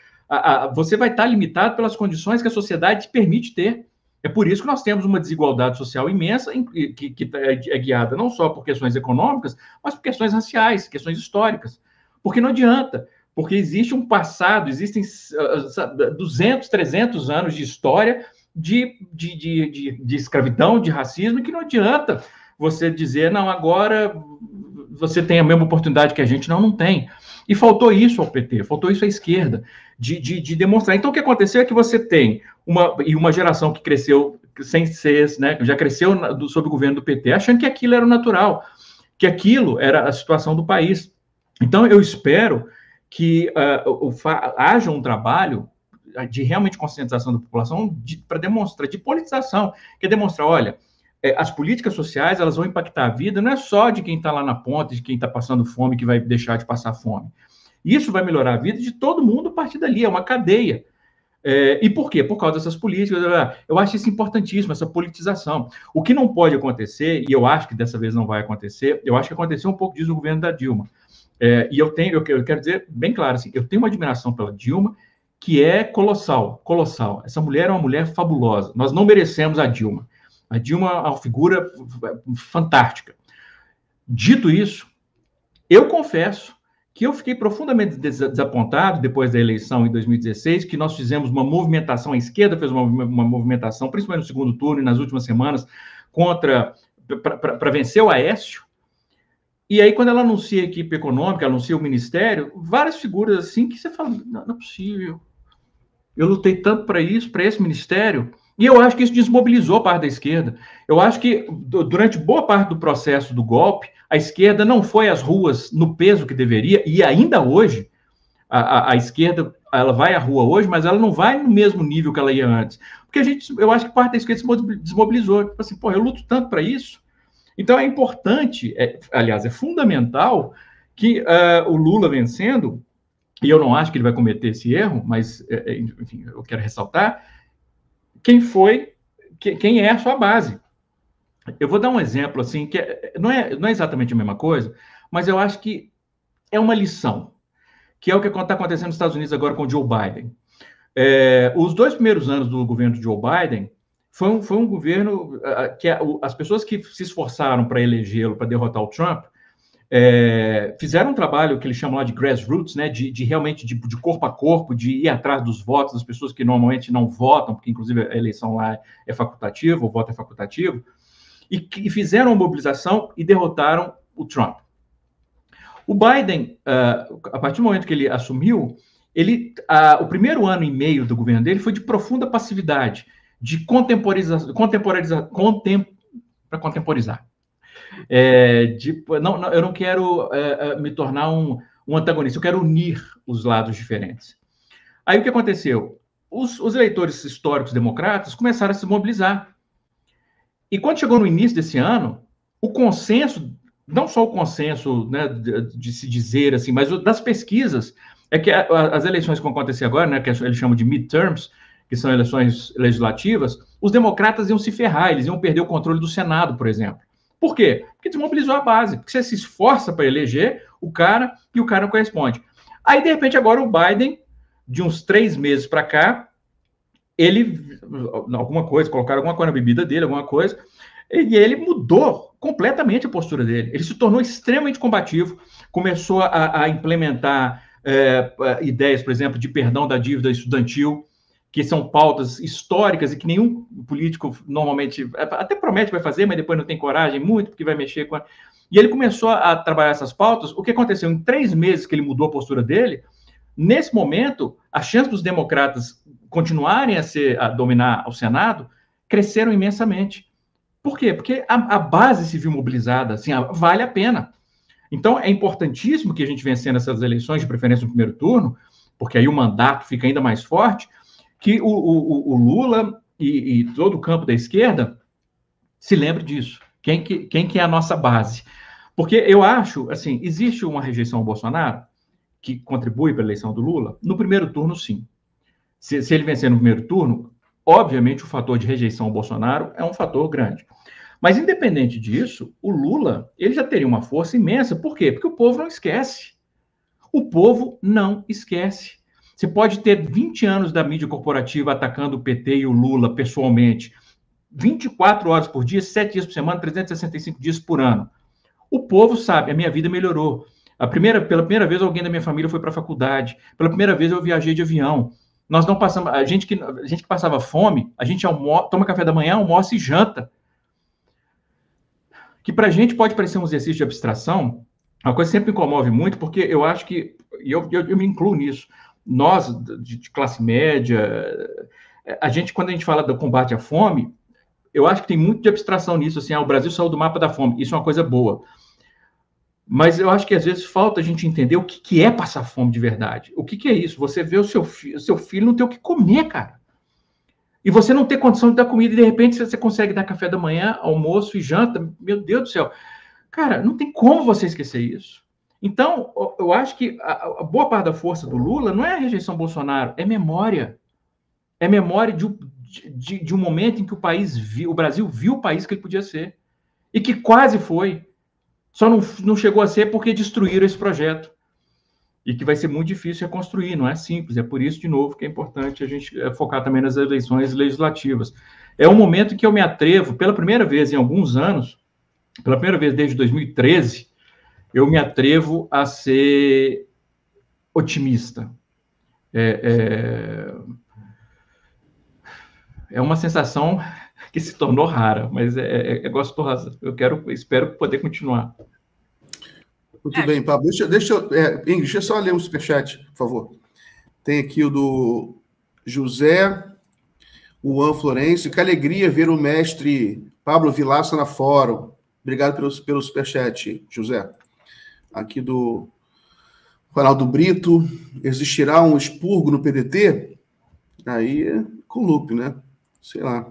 você vai estar limitado pelas condições que a sociedade te permite ter. É por isso que nós temos uma desigualdade social imensa, que é guiada não só por questões econômicas, mas por questões raciais, questões históricas. Porque não adianta. Porque existe um passado, existem 200, 300 anos de história de escravidão, de racismo, que não adianta você dizer, não, agora você tem a mesma oportunidade que a gente. Não tem. E faltou isso ao PT, faltou isso à esquerda, de demonstrar. Então, o que aconteceu é que você tem uma geração que cresceu sem ser, né, já cresceu sob o governo do PT, achando que aquilo era o natural, que aquilo era a situação do país. Então, eu espero que haja um trabalho de realmente conscientização da população para demonstrar, de politização, que é demonstrar, olha, as políticas sociais, elas vão impactar a vida, não é só de quem está lá na ponta, de quem está passando fome, que vai deixar de passar fome. Isso vai melhorar a vida de todo mundo a partir dali, é uma cadeia. E por quê? Por causa dessas políticas. Eu acho isso importantíssimo, essa politização. O que não pode acontecer, e eu acho que dessa vez não vai acontecer, eu acho que aconteceu um pouco disso no governo da Dilma. E eu quero dizer bem claro, assim, eu tenho uma admiração pela Dilma, que é colossal. Essa mulher é uma mulher fabulosa. Nós não merecemos a Dilma. A Dilma é uma figura fantástica. Dito isso, eu confesso que eu fiquei profundamente desapontado depois da eleição em 2016, que nós fizemos uma movimentação, a esquerda fez uma movimentação, principalmente no segundo turno e nas últimas semanas, para vencer o Aécio. E aí, quando ela anuncia a equipe econômica, anuncia o ministério, várias figuras assim que você fala, não é possível. Eu lutei tanto para isso, para esse ministério, e eu acho que isso desmobilizou a parte da esquerda. Eu acho que, durante boa parte do processo do golpe, a esquerda não foi às ruas no peso que deveria, e ainda hoje, a esquerda, ela vai à rua hoje, mas ela não vai no mesmo nível que ela ia antes. Porque eu acho que parte da esquerda se desmobilizou. Tipo assim, eu luto tanto para isso. Então, é importante, aliás, é fundamental que o Lula vencendo, e eu não acho que ele vai cometer esse erro, mas, enfim, eu quero ressaltar, quem é a sua base. Eu vou dar um exemplo, assim, que não é exatamente a mesma coisa, mas eu acho que é uma lição, que é o que está acontecendo nos Estados Unidos agora com o Joe Biden. Os 2 primeiros anos do governo de Joe Biden foi um governo que as pessoas que se esforçaram para elegê-lo, para derrotar o Trump, fizeram um trabalho que eles chamam lá de grassroots, né, de realmente de corpo a corpo, de ir atrás dos votos das pessoas que normalmente não votam, porque inclusive a eleição lá é facultativa, o voto é facultativo, e fizeram uma mobilização e derrotaram o Trump. O Biden, a partir do momento que ele assumiu, o primeiro ano e meio do governo dele foi de profunda passividade, de contemporizar. Eu não quero me tornar um antagonista, eu quero unir os lados diferentes. Aí o que aconteceu? Os eleitores históricos democratas começaram a se mobilizar. E quando chegou no início desse ano, o consenso, não só o consenso, né, de se dizer assim, mas das pesquisas, é que as eleições que vão acontecer agora, né, que eles chamam de midterms, que são eleições legislativas, os democratas iam se ferrar, eles iam perder o controle do Senado, por exemplo. Por quê? Porque desmobilizou a base, porque você se esforça para eleger o cara e o cara não corresponde. Aí, de repente, agora o Biden, de uns 3 meses para cá, colocaram alguma coisa na bebida dele, alguma coisa, e ele mudou completamente a postura dele. Ele se tornou extremamente combativo, começou a implementar ideias, por exemplo, de perdão da dívida estudantil, que são pautas históricas e que nenhum político normalmente até promete que vai fazer, mas depois não tem coragem muito, porque vai mexer com... E ele começou a trabalhar essas pautas. O que aconteceu? Em 3 meses que ele mudou a postura dele, nesse momento, a chance dos democratas continuarem a dominar o Senado cresceram imensamente. Por quê? Porque a base se viu mobilizada, assim, vale a pena. Então, é importantíssimo que a gente vencendo essas eleições de preferência no primeiro turno, porque aí o mandato fica ainda mais forte, que o Lula e todo o campo da esquerda se lembre disso. Quem que é a nossa base? Porque eu acho, assim, existe uma rejeição ao Bolsonaro que contribui para a eleição do Lula? No primeiro turno, sim. Se ele vencer no primeiro turno, obviamente o fator de rejeição ao Bolsonaro é um fator grande. Mas, independente disso, o Lula ele já teria uma força imensa. Por quê? Porque o povo não esquece. O povo não esquece. Você pode ter 20 anos da mídia corporativa atacando o PT e o Lula pessoalmente, 24 horas por dia, 7 dias por semana, 365 dias por ano. O povo sabe, a minha vida melhorou. Pela primeira vez, alguém da minha família foi para a faculdade. Pela primeira vez, eu viajei de avião. Nós não passamos... A gente que passava fome, a gente toma café da manhã, almoça e janta. Que para a gente pode parecer um exercício de abstração, uma coisa que sempre me comove muito, porque eu acho que... E eu me incluo nisso. Nós, de classe média, quando a gente fala do combate à fome, eu acho que tem muito de abstração nisso, assim, o Brasil saiu do mapa da fome, isso é uma coisa boa. Mas eu acho que às vezes falta a gente entender o que é passar fome de verdade. O que é isso? Você vê o seu filho não ter o que comer, cara. E você não ter condição de dar comida, e de repente você consegue dar café da manhã, almoço e janta, meu Deus do céu. Cara, não tem como você esquecer isso. Então, eu acho que a boa parte da força do Lula não é a rejeição ao Bolsonaro, é memória. É memória de um momento em que o Brasil viu o país que ele podia ser. E que quase foi. Só não chegou a ser porque destruíram esse projeto. E que vai ser muito difícil reconstruir, não é simples. É por isso, de novo, que é importante a gente focar também nas eleições legislativas. É um momento que eu me atrevo, pela primeira vez em alguns anos, pela primeira vez desde 2013, eu me atrevo a ser otimista. É uma sensação que se tornou rara, mas é gostosa. Espero poder continuar. Muito bem, Pablo. Ingrid, deixa eu só ler um superchat, por favor. Tem aqui o do José Juan Florencio. Que alegria ver o mestre Pablo Vilaça na fórum. Obrigado pelo superchat, José. Aqui do Ronaldo Brito. Existirá um expurgo no PDT? Aí é com loop, né? Sei lá.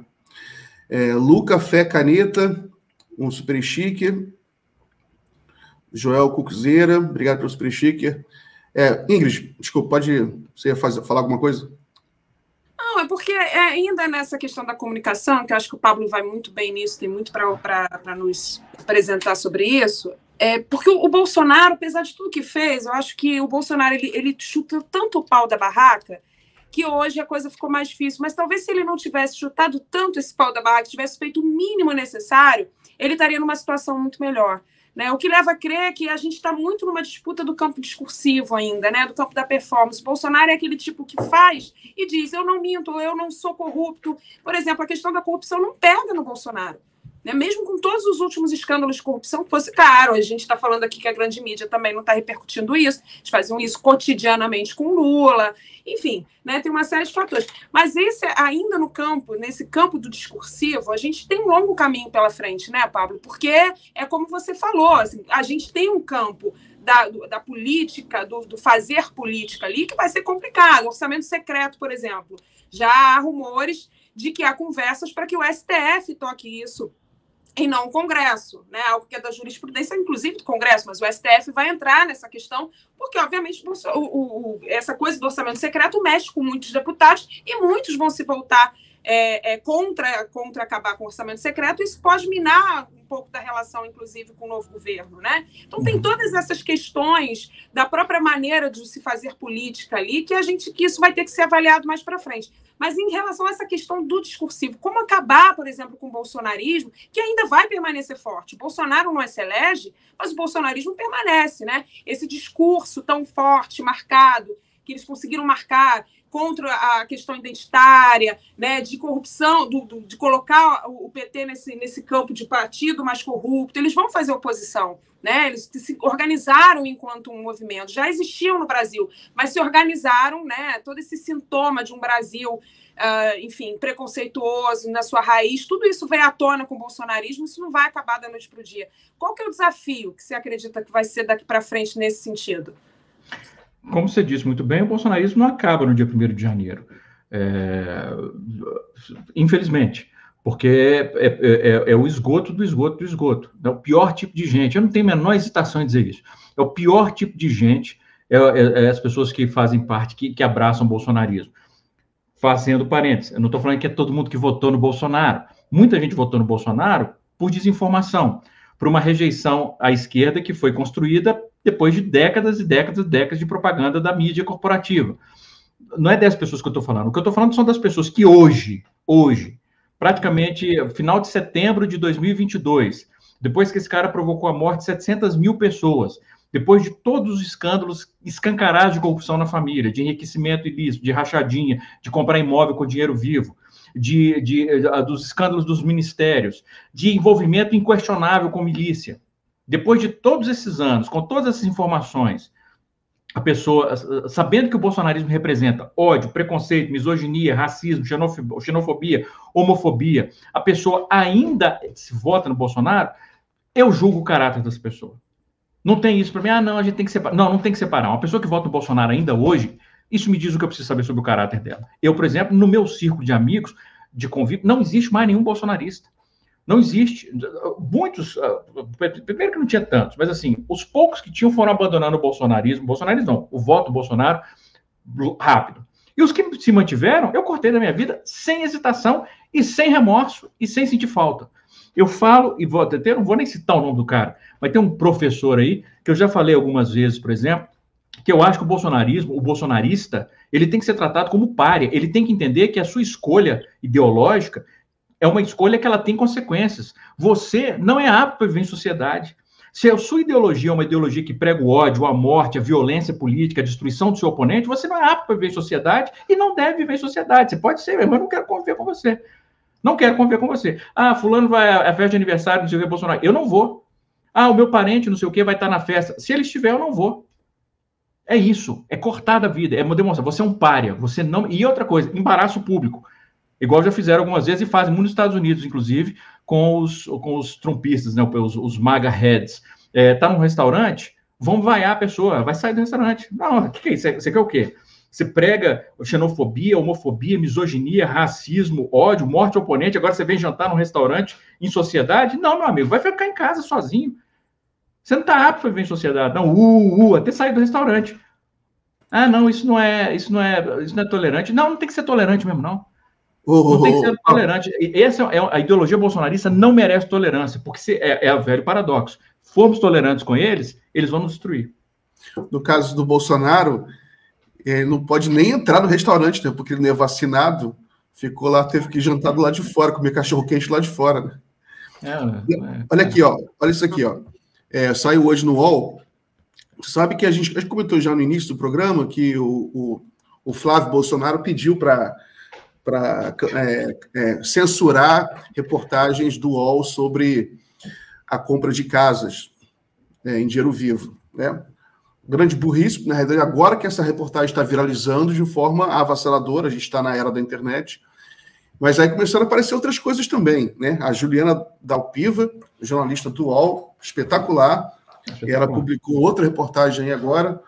Luca Fé Caneta, um super chique. Joel Cuxeira, obrigado pelo super chique. Ingrid, desculpa, você ia falar alguma coisa? Não, é porque ainda nessa questão da comunicação, que eu acho que o Pablo vai muito bem nisso, tem muito para nos apresentar sobre isso, porque o Bolsonaro, apesar de tudo que fez, eu acho que o Bolsonaro ele chuta tanto o pau da barraca que hoje a coisa ficou mais difícil. Mas talvez se ele não tivesse chutado tanto esse pau da barraca, tivesse feito o mínimo necessário, ele estaria numa situação muito melhor. Né? O que leva a crer que a gente está muito numa disputa do campo discursivo ainda, né? Do campo da performance. Bolsonaro é aquele tipo que faz e diz, eu não minto, eu não sou corrupto. Por exemplo, a questão da corrupção não pega no Bolsonaro. Né? Mesmo com todos os últimos escândalos de corrupção, que fosse claro, a gente está falando aqui que a grande mídia também não está repercutindo isso, eles faziam isso cotidianamente com Lula, enfim, né? Tem uma série de fatores. Mas ainda nesse campo do discursivo, a gente tem um longo caminho pela frente, né, Pablo? Porque é como você falou, assim, a gente tem um campo da política, do fazer política ali, que vai ser complicado. Orçamento secreto, por exemplo. Já há rumores de que há conversas para que o STF toque isso e não o Congresso, né? Algo que é da jurisprudência, inclusive do Congresso, mas o STF vai entrar nessa questão, porque, obviamente, essa coisa do orçamento secreto mexe com muitos deputados e muitos vão se voltar contra acabar com o orçamento secreto. Isso pode minar um pouco da relação, inclusive, com o novo governo, né? Então, tem todas essas questões da própria maneira de se fazer política ali, que isso vai ter que ser avaliado mais para frente. Mas em relação a essa questão do discursivo, como acabar, por exemplo, com o bolsonarismo, que ainda vai permanecer forte. O Bolsonaro não se elege, mas o bolsonarismo permanece, né? Esse discurso tão forte, marcado, que eles conseguiram marcar contra a questão identitária, né, de corrupção, de colocar o PT nesse campo de partido mais corrupto. Eles vão fazer oposição, né? Eles se organizaram enquanto um movimento. Já existiam no Brasil, mas se organizaram, né? Todo esse sintoma de um Brasil, enfim, preconceituoso na sua raiz, tudo isso veio à tona com o bolsonarismo, isso não vai acabar da noite para o dia. Qual que é o desafio que você acredita que vai ser daqui para frente nesse sentido? Como você disse muito bem, o bolsonarismo não acaba no dia 1º de janeiro. Infelizmente, porque é o esgoto do esgoto do esgoto. É o pior tipo de gente. Eu não tenho a menor hesitação em dizer isso. É o pior tipo de gente, as pessoas que fazem parte, que abraçam o bolsonarismo. Fazendo parênteses, eu não estou falando que é todo mundo que votou no Bolsonaro. Muita gente votou no Bolsonaro por desinformação, por uma rejeição à esquerda que foi construída depois de décadas e décadas e décadas de propaganda da mídia corporativa. Não é dessas pessoas que eu estou falando. O que eu estou falando são das pessoas que hoje, praticamente final de setembro de 2022, depois que esse cara provocou a morte de 700 mil pessoas, depois de todos os escândalos escancarados de corrupção na família, de enriquecimento ilícito, de rachadinha, de comprar imóvel com dinheiro vivo, dos escândalos dos ministérios, de envolvimento inquestionável com milícia. Depois de todos esses anos, com todas essas informações, a pessoa, sabendo que o bolsonarismo representa ódio, preconceito, misoginia, racismo, xenofobia, homofobia, a pessoa ainda se vota no Bolsonaro, eu julgo o caráter dessa pessoa. Não tem isso para mim, não, a gente tem que separar. Não tem que separar. Uma pessoa que vota no Bolsonaro ainda hoje, isso me diz o que eu preciso saber sobre o caráter dela. Eu, por exemplo, no meu círculo de amigos, de convívio, não existe mais nenhum bolsonarista. Não existe. Muitos, primeiro que não tinha tantos, mas assim, os poucos que tinham foram abandonando o bolsonarismo não, o voto Bolsonaro rápido. E os que se mantiveram, eu cortei da minha vida sem hesitação e sem remorso e sem sentir falta. Eu falo, e não vou nem citar o nome do cara, mas tem um professor aí, que eu já falei algumas vezes, por exemplo, que eu acho que o bolsonarista, ele tem que ser tratado como pária, ele tem que entender que a sua escolha ideológica é uma escolha que ela tem consequências. Você não é apto para viver em sociedade. Se a sua ideologia é uma ideologia que prega o ódio, a morte, a violência política, a destruição do seu oponente, você não é apto para viver em sociedade e não deve viver em sociedade. Você pode ser, mas eu não quero conviver com você. Não quero conviver com você. Fulano vai à festa de aniversário, não sei o que, Bolsonaro. Eu não vou. O meu parente, não sei o que, vai estar na festa. Se ele estiver, eu não vou. É isso. É cortar da vida. É demonstrar. Você é um pária. Você não... E outra coisa, embaraço público. Igual já fizeram algumas vezes e fazem muito nos Estados Unidos, inclusive, com os trumpistas, né, os MAGA heads. Tá num restaurante, vão vaiar a pessoa, vai sair do restaurante. Não, o que é isso? Você quer o quê? Você prega xenofobia, homofobia, misoginia, racismo, ódio, morte ao oponente, agora você vem jantar num restaurante em sociedade? Não, meu amigo, vai ficar em casa sozinho. Você não está apto para viver em sociedade. Não, até sair do restaurante. Não, isso não é tolerante. Não tem que ser tolerante mesmo, não. Não tem que ser tolerante. A ideologia bolsonarista não merece tolerância, porque é o velho paradoxo. Formos tolerantes com eles, eles vão nos destruir. No caso do Bolsonaro, ele não pode nem entrar no restaurante, né? Porque ele não é vacinado, ficou lá, teve que jantar do lado de fora, comer cachorro-quente lá de fora. Né? Olha aqui, ó. Olha isso aqui, ó. Saiu hoje no UOL. Você sabe que a gente comentou já no início do programa que o Flávio Bolsonaro pediu para censurar reportagens do UOL sobre a compra de casas em dinheiro vivo, né? Grande burrice, na realidade, agora que essa reportagem está viralizando de forma avassaladora, a gente está na era da internet, mas aí começaram a aparecer outras coisas também, né? A Juliana Dalpiva, jornalista do UOL, espetacular, ela publicou outra reportagem aí agora,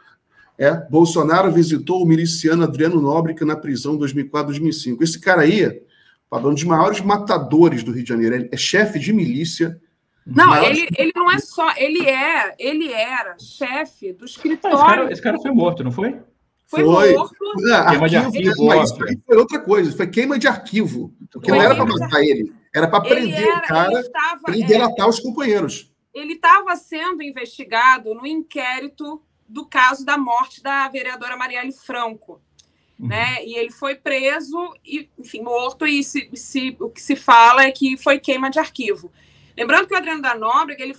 Bolsonaro visitou o miliciano Adriano Nóbrega na prisão em 2004-2005. Esse cara aí é um dos maiores matadores do Rio de Janeiro, é chefe de milícia. Não, ele não é só, ele era chefe do escritório. Esse cara foi morto, não foi? Foi morto. Queima de arquivo. Mas isso aí foi outra coisa, foi queima de arquivo. Porque não era para matar ele, era para prender o cara e delatar os companheiros. Ele estava sendo investigado no inquérito do caso da morte da vereadora Marielle Franco. Né? E ele foi preso, e, enfim, morto, e o que se fala é que foi queima de arquivo. Lembrando que o Adriano da Nóbrega, ele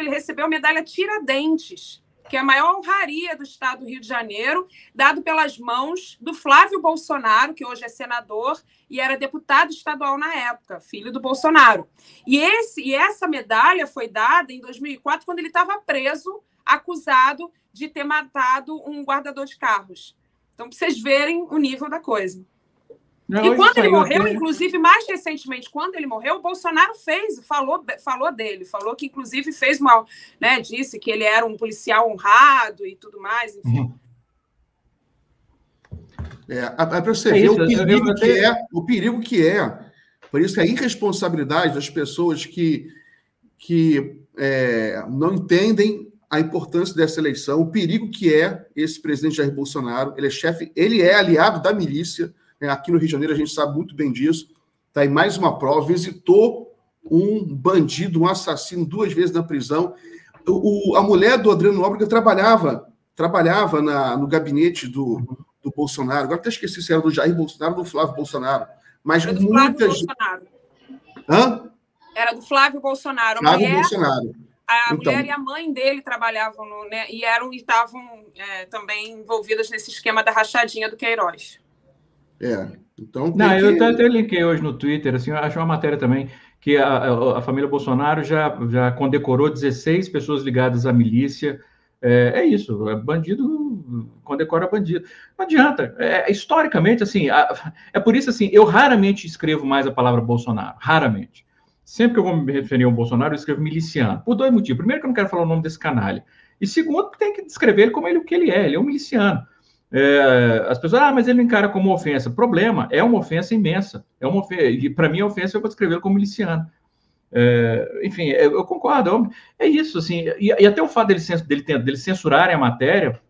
recebeu a medalha Tiradentes que é a maior honraria do estado do Rio de Janeiro, dado pelas mãos do Flávio Bolsonaro, que hoje é senador e era deputado estadual na época, filho do Bolsonaro. E essa medalha foi dada em 2004, quando ele estava preso, acusado de ter matado um guardador de carros. Então, para vocês verem o nível da coisa. E quando ele morreu, inclusive, mais recentemente, quando ele morreu, o Bolsonaro falou dele, falou que, inclusive, fez mal, né? Disse que ele era um policial honrado e tudo mais, enfim. Para você ver o perigo que é. Por isso que a irresponsabilidade das pessoas que não entendem a importância dessa eleição, o perigo que é esse presidente Jair Bolsonaro. Ele é chefe, ele é aliado da milícia. Aqui no Rio de Janeiro a gente sabe muito bem disso. Está aí mais uma prova. Visitou um bandido, um assassino 2 vezes na prisão. A mulher do Adriano Nóbrega trabalhava no gabinete do Bolsonaro. Agora até esqueci se era do Jair Bolsonaro ou do Flávio Bolsonaro. Mas era do Flávio Bolsonaro. Hã? Era do Flávio Bolsonaro. A mulher e a mãe dele trabalhavam e estavam também envolvidas nesse esquema da rachadinha do Queiroz. Então eu até linkei hoje no Twitter, assim, eu acho uma matéria também que a família Bolsonaro já condecorou 16 pessoas ligadas à milícia. Isso, bandido condecora bandido. Não adianta. Historicamente, assim, é por isso, assim, eu raramente escrevo mais a palavra Bolsonaro, raramente. Sempre que eu vou me referir ao Bolsonaro, eu escrevo miliciano, por 2 motivos. Primeiro, que eu não quero falar o nome desse canalha. E segundo, que tem que descrever ele como o que ele é um miliciano. As pessoas, mas ele encara como ofensa. O problema é uma ofensa imensa. E para mim, a ofensa eu vou descrevê-lo como miliciano. Enfim, eu concordo. É isso, assim. E até o fato dele censurarem a matéria,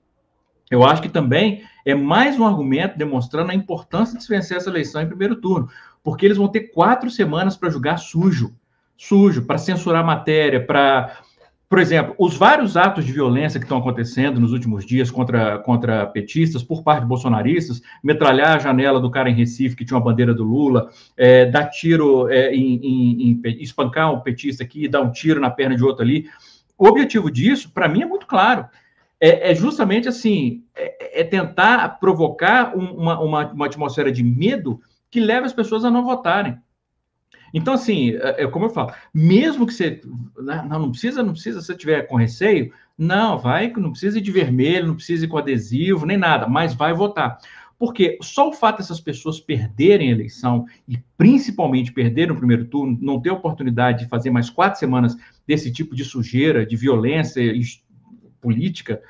eu acho que também é mais um argumento demonstrando a importância de se vencer essa eleição em primeiro turno. Porque eles vão ter 4 semanas para julgar sujo, para censurar a matéria, por exemplo, os vários atos de violência que estão acontecendo nos últimos dias contra petistas, por parte de bolsonaristas, metralhar a janela do cara em Recife, que tinha uma bandeira do Lula, dar tiro, espancar um petista aqui, dar um tiro na perna de outro ali. O objetivo disso, para mim, é muito claro. Justamente assim, tentar provocar uma atmosfera de medo que leve as pessoas a não votarem. Então, assim, como eu falo, mesmo que você... Não precisa, se você tiver com receio, não precisa ir de vermelho, não precisa ir com adesivo, nem nada, mas vai votar. Porque só o fato dessas pessoas perderem a eleição, e principalmente perderem no primeiro turno, não ter oportunidade de fazer mais 4 semanas desse tipo de sujeira, de violência política,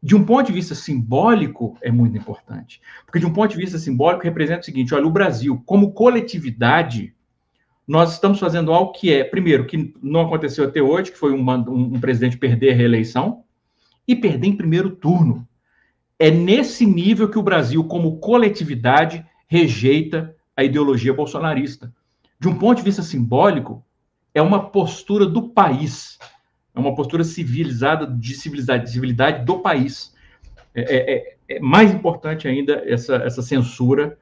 de um ponto de vista simbólico, é muito importante. Porque de um ponto de vista simbólico, representa o seguinte, olha, o Brasil, como coletividade, nós estamos fazendo algo que primeiro, que não aconteceu até hoje, que foi um presidente perder a reeleição, e perder em primeiro turno. É nesse nível que o Brasil, como coletividade, rejeita a ideologia bolsonarista. De um ponto de vista simbólico, é uma postura do país, é uma postura civilizada, de civilidade do país. É mais importante ainda essa censura,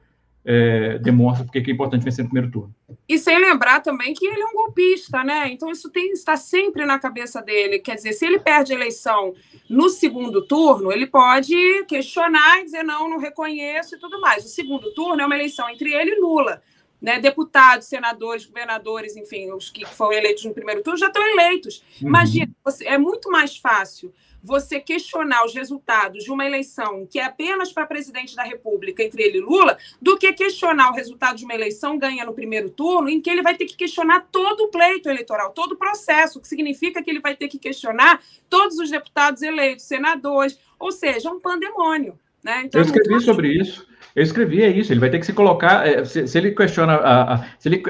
demonstra porque é importante vencer no primeiro turno. E sem lembrar também que ele é um golpista, né? Então isso está sempre na cabeça dele. Quer dizer, se ele perde a eleição no segundo turno, ele pode questionar e dizer não reconheço e tudo mais. O segundo turno é uma eleição entre ele e Lula. Né? Deputados, senadores, governadores, enfim, os que foram eleitos no primeiro turno já estão eleitos. Imagina, é muito mais fácil você questionar os resultados de uma eleição que é apenas para presidente da República entre ele e Lula, do que questionar o resultado de uma eleição ganha no primeiro turno, em que ele vai ter que questionar todo o pleito eleitoral, todo o processo, o que significa que ele vai ter que questionar todos os deputados eleitos, senadores, ou seja, um pandemônio. Né? Então, eu escrevi sobre isso. É isso. Ele vai ter que se colocar. Se ele questiona, se ele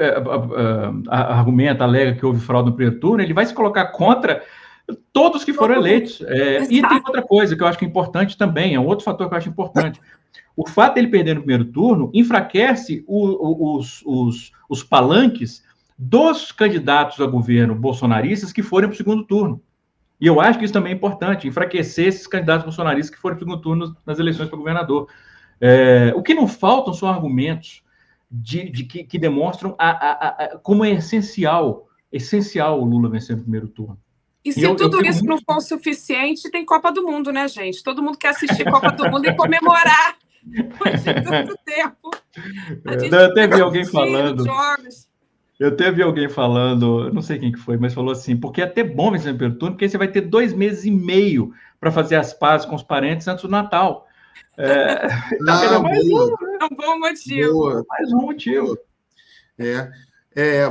argumenta, alega que houve fraude no primeiro turno, ele vai se colocar contra todos que foram eleitos. E tem outra coisa que eu acho que é importante também, é um outro fator que eu acho importante. O fato dele perder no primeiro turno enfraquece os palanques dos candidatos a governo bolsonaristas que forem para o segundo turno. E eu acho que isso também é importante, enfraquecer esses candidatos bolsonaristas que foram para o segundo turno nas eleições para governador. O que não faltam são argumentos que demonstram como é essencial o Lula vencer no primeiro turno. E se tudo isso não for o suficiente, tem Copa do Mundo, né, gente? Todo mundo quer assistir Copa do Mundo e comemorar depois de tanto tempo. Eu até vi alguém falando... Eu até vi alguém falando, não sei quem que foi, mas falou assim, porque é até bom vencer no primeiro turno, porque aí você vai ter 2 meses e meio para fazer as pazes com os parentes antes do Natal. É um bom motivo. Boa. Mais um motivo.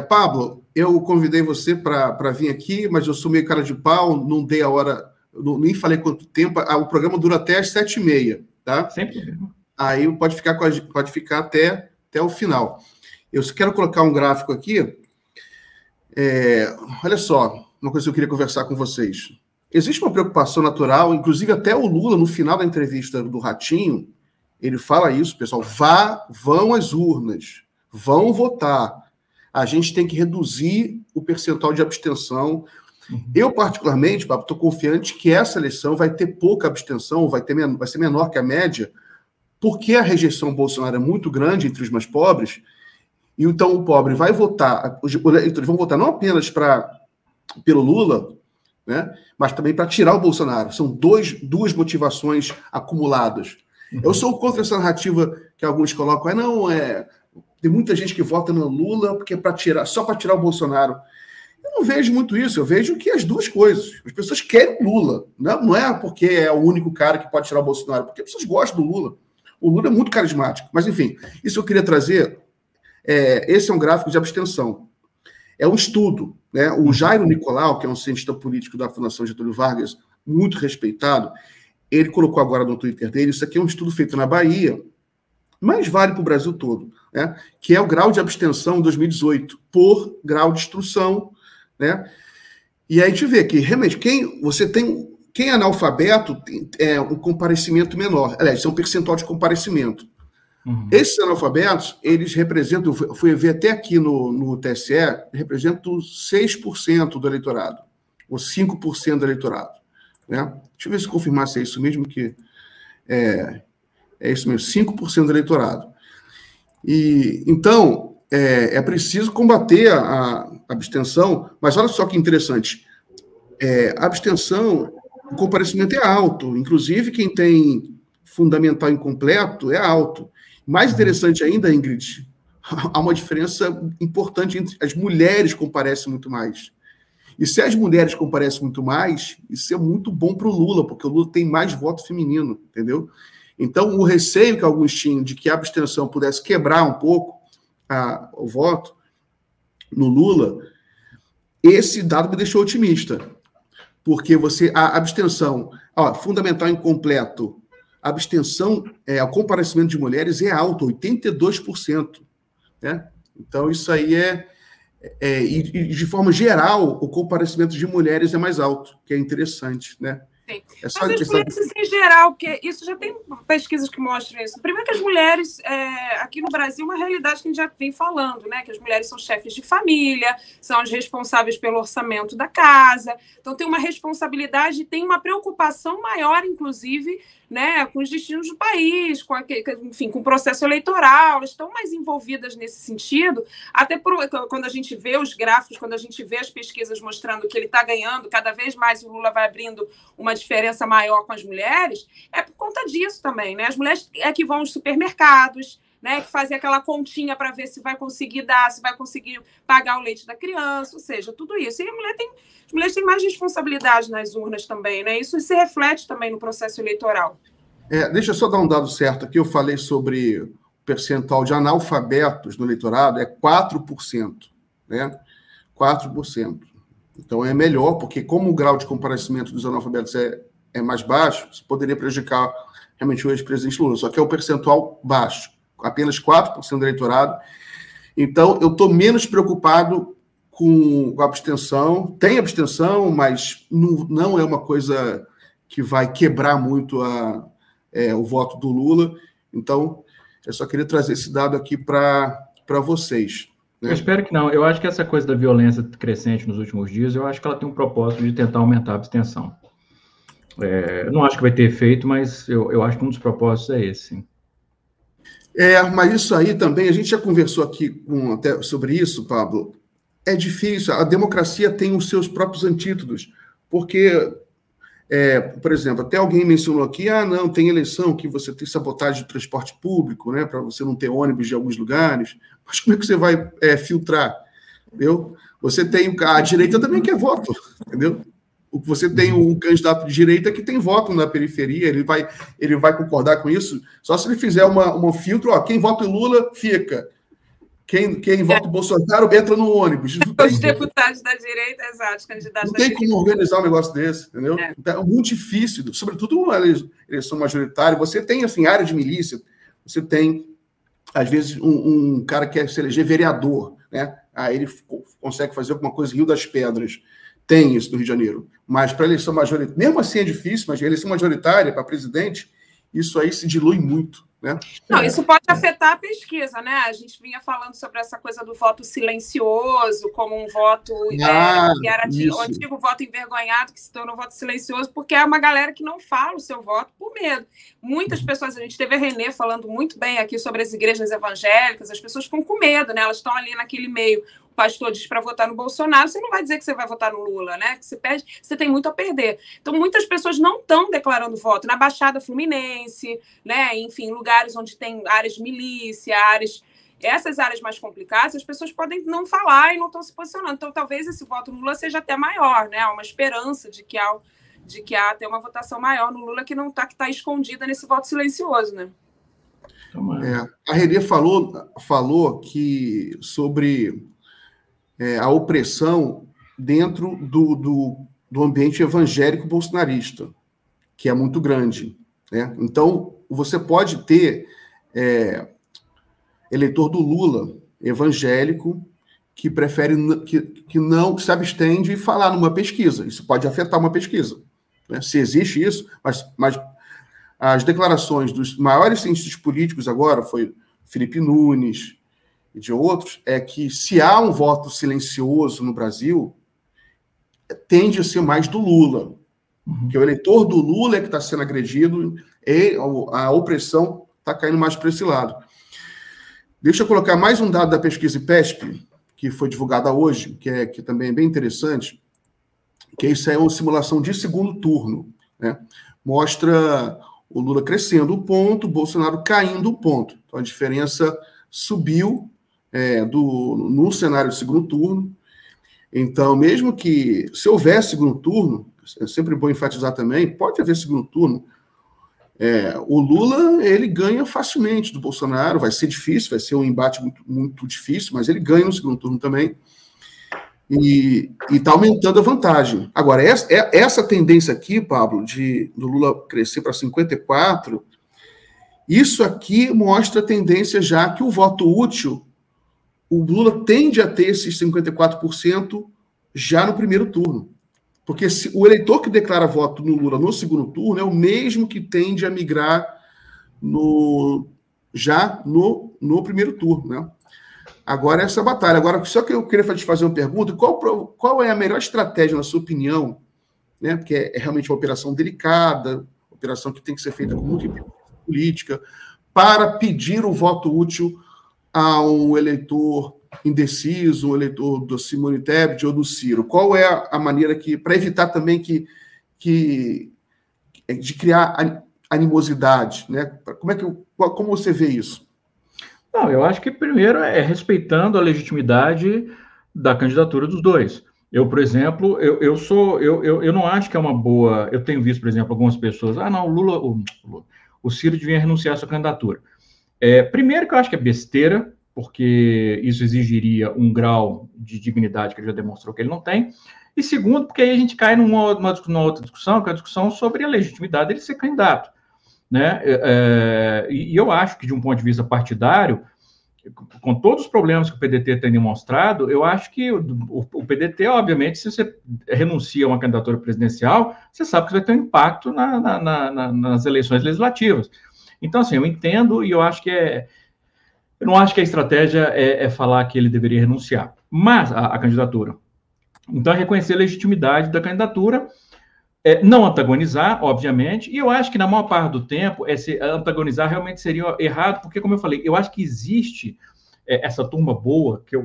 Pablo, eu convidei você para vir aqui, mas eu sou meio cara de pau, não dei a hora, nem falei quanto tempo. O programa dura até às 7h30, tá? Sempre. Aí pode ficar até o final. Eu quero colocar um gráfico aqui. Olha só, uma coisa que eu queria conversar com vocês. Existe uma preocupação natural, inclusive até o Lula, no final da entrevista do Ratinho, ele fala isso, pessoal, vão às urnas, vão votar. A gente tem que reduzir o percentual de abstenção. Eu, particularmente, estou confiante que essa eleição vai ter pouca abstenção, vai ser menor que a média, porque a rejeição ao Bolsonaro é muito grande entre os mais pobres, e então o pobre vai votar, os eleitores vão votar não apenas pelo Lula, né, mas também para tirar o Bolsonaro. São duas motivações acumuladas. Eu sou contra essa narrativa que alguns colocam, tem muita gente que vota no Lula porque só para tirar o Bolsonaro. Eu não vejo muito isso, eu vejo que as duas coisas. As pessoas querem Lula, não é porque é o único cara que pode tirar o Bolsonaro, porque as pessoas gostam do Lula. O Lula é muito carismático. Mas, enfim, isso eu queria trazer. Esse é um gráfico de abstenção. É um estudo, né? O Jairo Nicolau, que é um cientista político da Fundação Getúlio Vargas, muito respeitado, ele colocou agora no Twitter dele, isso aqui é um estudo feito na Bahia, mas vale para o Brasil todo, né? Que é o grau de abstenção em 2018 por grau de instrução, né? E aí a gente vê que realmente quem é analfabeto tem um comparecimento menor. Aliás, é um percentual de comparecimento. Esses analfabetos, eles representam, eu fui ver até aqui no TSE, representam 6% do eleitorado, ou 5% do eleitorado. Né? Deixa eu ver se confirmar se é isso mesmo, que é isso mesmo, 5% do eleitorado. E, então, é preciso combater a abstenção, mas olha só que interessante, a abstenção, o comparecimento é alto, inclusive quem tem fundamental incompleto é alto. Mais interessante ainda, Ingrid, há uma diferença importante entre as mulheres comparecem muito mais. E se as mulheres comparecem muito mais, isso é muito bom para o Lula, porque o Lula tem mais voto feminino, entendeu? Então, o receio que alguns tinham de que a abstenção pudesse quebrar um pouco o voto no Lula, esse dado me deixou otimista, porque a abstenção, fundamental incompleto, a abstenção, o comparecimento de mulheres é alto, 82%. Né? Então, isso aí e de forma geral, o comparecimento de mulheres é mais alto, que é interessante, né? Sim. Mas as mulheres, em geral, porque isso já tem pesquisas que mostram isso. Primeiro que as mulheres, aqui no Brasil, uma realidade que a gente já vem falando, né? Que as mulheres são chefes de família, são as responsáveis pelo orçamento da casa, então tem uma responsabilidade, tem uma preocupação maior, inclusive, né, com os destinos do país, enfim, com o processo eleitoral, elas estão mais envolvidas nesse sentido, até quando a gente vê os gráficos, quando a gente vê as pesquisas mostrando que ele está ganhando, cada vez mais o Lula vai abrindo uma diferença maior com as mulheres, é por conta disso também, né? As mulheres que vão aos supermercados, né, que fazem aquela continha para ver se vai conseguir se vai conseguir pagar o leite da criança, ou seja, tudo isso. E as mulheres têm mais responsabilidade nas urnas também, né? Isso se reflete também no processo eleitoral. Deixa eu só dar um dado certo aqui. Eu falei sobre o percentual de analfabetos no eleitorado, é 4%, né? 4%. Então é melhor, porque como o grau de comparecimento dos analfabetos é mais baixo, isso poderia prejudicar realmente o ex-presidente Lula. Só que é um percentual baixo, apenas 4% do eleitorado. Então, eu estou menos preocupado com a abstenção. Tem abstenção, mas não é uma coisa que vai quebrar muito o voto do Lula. Então, eu só queria trazer esse dado aqui para vocês. Né? Eu espero que não. Eu acho que essa coisa da violência crescente nos últimos dias, eu acho que ela tem um propósito de tentar aumentar a abstenção. Eu não acho que vai ter efeito, mas eu acho que um dos propósitos é esse. Mas isso aí também, a gente já conversou aqui até sobre isso, Pablo. É difícil, a democracia tem os seus próprios antídotos. porque, por exemplo, até alguém mencionou aqui, não, tem eleição que você tem sabotagem de transporte público, né, para você não ter ônibus de alguns lugares, mas como é que você vai filtrar, entendeu? Você tem, a direita também quer voto, entendeu? Você tem um candidato de direita que tem voto na periferia, ele vai concordar com isso, só se ele fizer um filtro, quem vota em Lula, fica. Quem vota em Bolsonaro entra no ônibus. Os deputados da direita, exato, os candidatos da direita. Não tem como organizar um negócio desse, entendeu? Então, é muito difícil, sobretudo uma eleição majoritária. Você tem, assim, área de milícia, você tem, às vezes, um cara que quer se eleger vereador, né? Aí ele consegue fazer alguma coisa em Rio das Pedras. Tem isso no Rio de Janeiro. Mas para eleição majoritária, mesmo assim é difícil, mas a eleição majoritária para presidente, isso aí se dilui muito, né? Não, isso pode afetar a pesquisa, né? A gente vinha falando sobre essa coisa do voto silencioso, como um voto que era o antigo voto envergonhado, que se tornou voto silencioso, porque é uma galera que não fala o seu voto por medo. Muitas pessoas, a gente teve a Renê falando muito bem aqui sobre as igrejas evangélicas, as pessoas ficam com medo, né? Elas estão ali naquele meio. O pastor diz para votar no Bolsonaro, você não vai dizer que você vai votar no Lula, né? Que você perde, você tem muito a perder. Então, muitas pessoas não estão declarando voto na Baixada Fluminense, né? Enfim, lugares onde tem áreas de milícia, essas áreas mais complicadas, as pessoas podem não falar e não estão se posicionando. Então, talvez esse voto no Lula seja até maior, né? Há uma esperança de que há até uma votação maior no Lula que está escondida nesse voto silencioso, né? A Renê falou que sobre a opressão dentro do ambiente evangélico bolsonarista, que é muito grande, né? Então, você pode ter eleitor do Lula evangélico que prefere, que não se abstém de falar numa pesquisa. Isso pode afetar uma pesquisa, né? Se existe isso, mas as declarações dos maiores cientistas políticos agora, foi Felipe Nunes e de outros, é que se há um voto silencioso no Brasil, tende a ser mais do Lula. Que o eleitor do Lula é que está sendo agredido e a opressão está caindo mais para esse lado. Deixa eu colocar mais um dado da pesquisa IPESP, que foi divulgada hoje, que também é bem interessante, que isso é uma simulação de segundo turno, né? Mostra o Lula crescendo um ponto, o Bolsonaro caindo um ponto. Então, a diferença subiu no cenário de segundo turno. Então, mesmo que, se houver segundo turno, é sempre bom enfatizar também, pode haver segundo turno, o Lula, ele ganha facilmente do Bolsonaro, vai ser difícil, vai ser um embate muito, muito difícil, mas ele ganha no segundo turno também, e está aumentando a vantagem. Agora, essa tendência aqui, Pablo, do Lula crescer para 54%, isso aqui mostra a tendência já que o voto útil, o Lula tende a ter esses 54% já no primeiro turno. Porque o eleitor que declara voto no Lula no segundo turno é o mesmo que tende a migrar já no primeiro turno, né? Agora, essa batalha. Agora, só que eu queria te fazer uma pergunta, qual é a melhor estratégia, na sua opinião, né? Porque é realmente uma operação delicada, operação que tem que ser feita com muita política, para pedir o voto útil a um eleitor indeciso, um eleitor do Simone Tebet ou do Ciro? Qual é a maneira para evitar também de criar animosidade, né? Como você vê isso? Não, eu acho que primeiro é respeitando a legitimidade da candidatura dos dois. Eu, por exemplo, eu não acho que é uma boa. Eu tenho visto, por exemplo, algumas pessoas. Não, o Ciro devia renunciar à sua candidatura. Primeiro que eu acho que é besteira, porque isso exigiria um grau de dignidade que ele já demonstrou que ele não tem. E segundo, porque aí a gente cai numa outra discussão, que é a discussão sobre a legitimidade dele ser candidato, né? E eu acho que, de um ponto de vista partidário, com todos os problemas que o PDT tem demonstrado, eu acho que o PDT, obviamente, se você renuncia a uma candidatura presidencial, você sabe que vai ter um impacto nas eleições legislativas. Então, assim, eu entendo e eu acho que eu não acho que a estratégia é falar que ele deveria renunciar, mas a candidatura. Então, é reconhecer a legitimidade da candidatura, não antagonizar, obviamente, e eu acho que na maior parte do tempo, antagonizar realmente seria errado, porque, como eu falei, eu acho que existe essa turma boa, que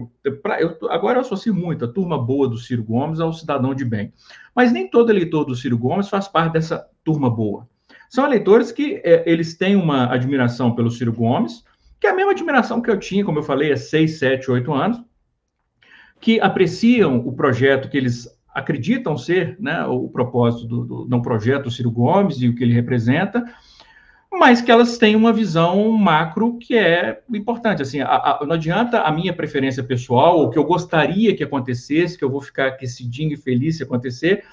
agora eu associo muito a turma boa do Ciro Gomes ao cidadão de bem. Mas nem todo eleitor do Ciro Gomes faz parte dessa turma boa. São eleitores que eles têm uma admiração pelo Ciro Gomes, que é a mesma admiração que eu tinha, como eu falei, há 6, 7, 8 anos, que apreciam o projeto que eles acreditam ser, né, o propósito do projeto do Ciro Gomes e o que ele representa, mas que elas têm uma visão macro que é importante. Assim, não adianta a minha preferência pessoal, ou que eu gostaria que acontecesse, que eu vou ficar aquecidinho e feliz se acontecer,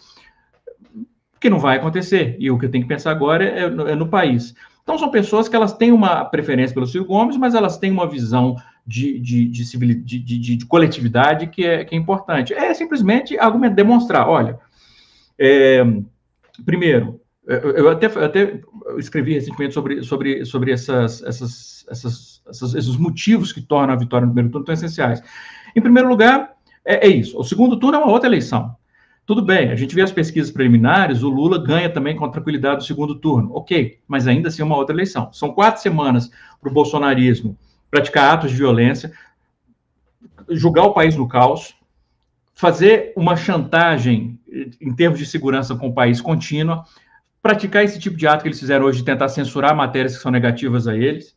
que não vai acontecer. E o que eu tenho que pensar agora é no país. Então, são pessoas que elas têm uma preferência pelo Ciro Gomes, mas elas têm uma visão de coletividade que é importante. É simplesmente demonstrar, olha, primeiro, eu até escrevi recentemente sobre esses motivos que tornam a vitória no primeiro turno tão essenciais. Em primeiro lugar, é isso. O segundo turno é uma outra eleição. Tudo bem, a gente vê as pesquisas preliminares, o Lula ganha também com tranquilidade no segundo turno. Ok, mas ainda assim é uma outra eleição. São 4 semanas para o bolsonarismo praticar atos de violência, julgar o país no caos, fazer uma chantagem em termos de segurança com o país contínua, praticar esse tipo de ato que eles fizeram hoje, de tentar censurar matérias que são negativas a eles.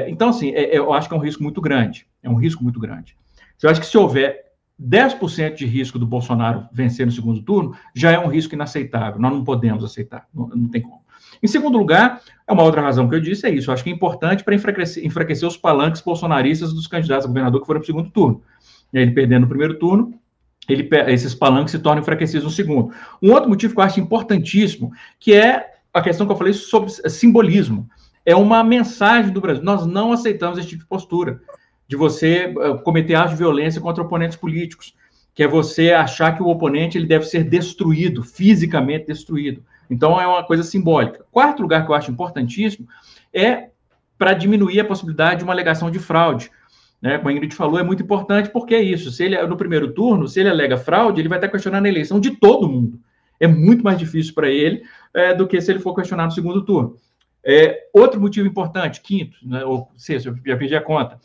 Então, assim, eu acho que é um risco muito grande. É um risco muito grande. Eu acho que se houver 10% de risco do Bolsonaro vencer no segundo turno, já é um risco inaceitável. Nós não podemos aceitar. Não tem como. Em segundo lugar, é uma outra razão que eu disse, é isso. Eu acho que é importante para enfraquecer os palanques bolsonaristas dos candidatos a governador que foram para o segundo turno. E aí, ele perdendo no primeiro turno, esses palanques se tornam enfraquecidos no segundo. Um outro motivo que eu acho importantíssimo, que é a questão que eu falei sobre simbolismo. É uma mensagem do Brasil. Nós não aceitamos esse tipo de postura, de você cometer atos de violência contra oponentes políticos, que é você achar que o oponente ele deve ser destruído, fisicamente destruído. Então, é uma coisa simbólica. Quarto lugar que eu acho importantíssimo é para diminuir a possibilidade de uma alegação de fraude. Né? Como a Ingrid falou, é muito importante, porque é isso. Se ele, no primeiro turno, se ele alega fraude, ele vai estar questionando a eleição de todo mundo. É muito mais difícil para ele do que se ele for questionar no segundo turno. Outro motivo importante, quinto, né, ou sexto, eu já perdi a conta,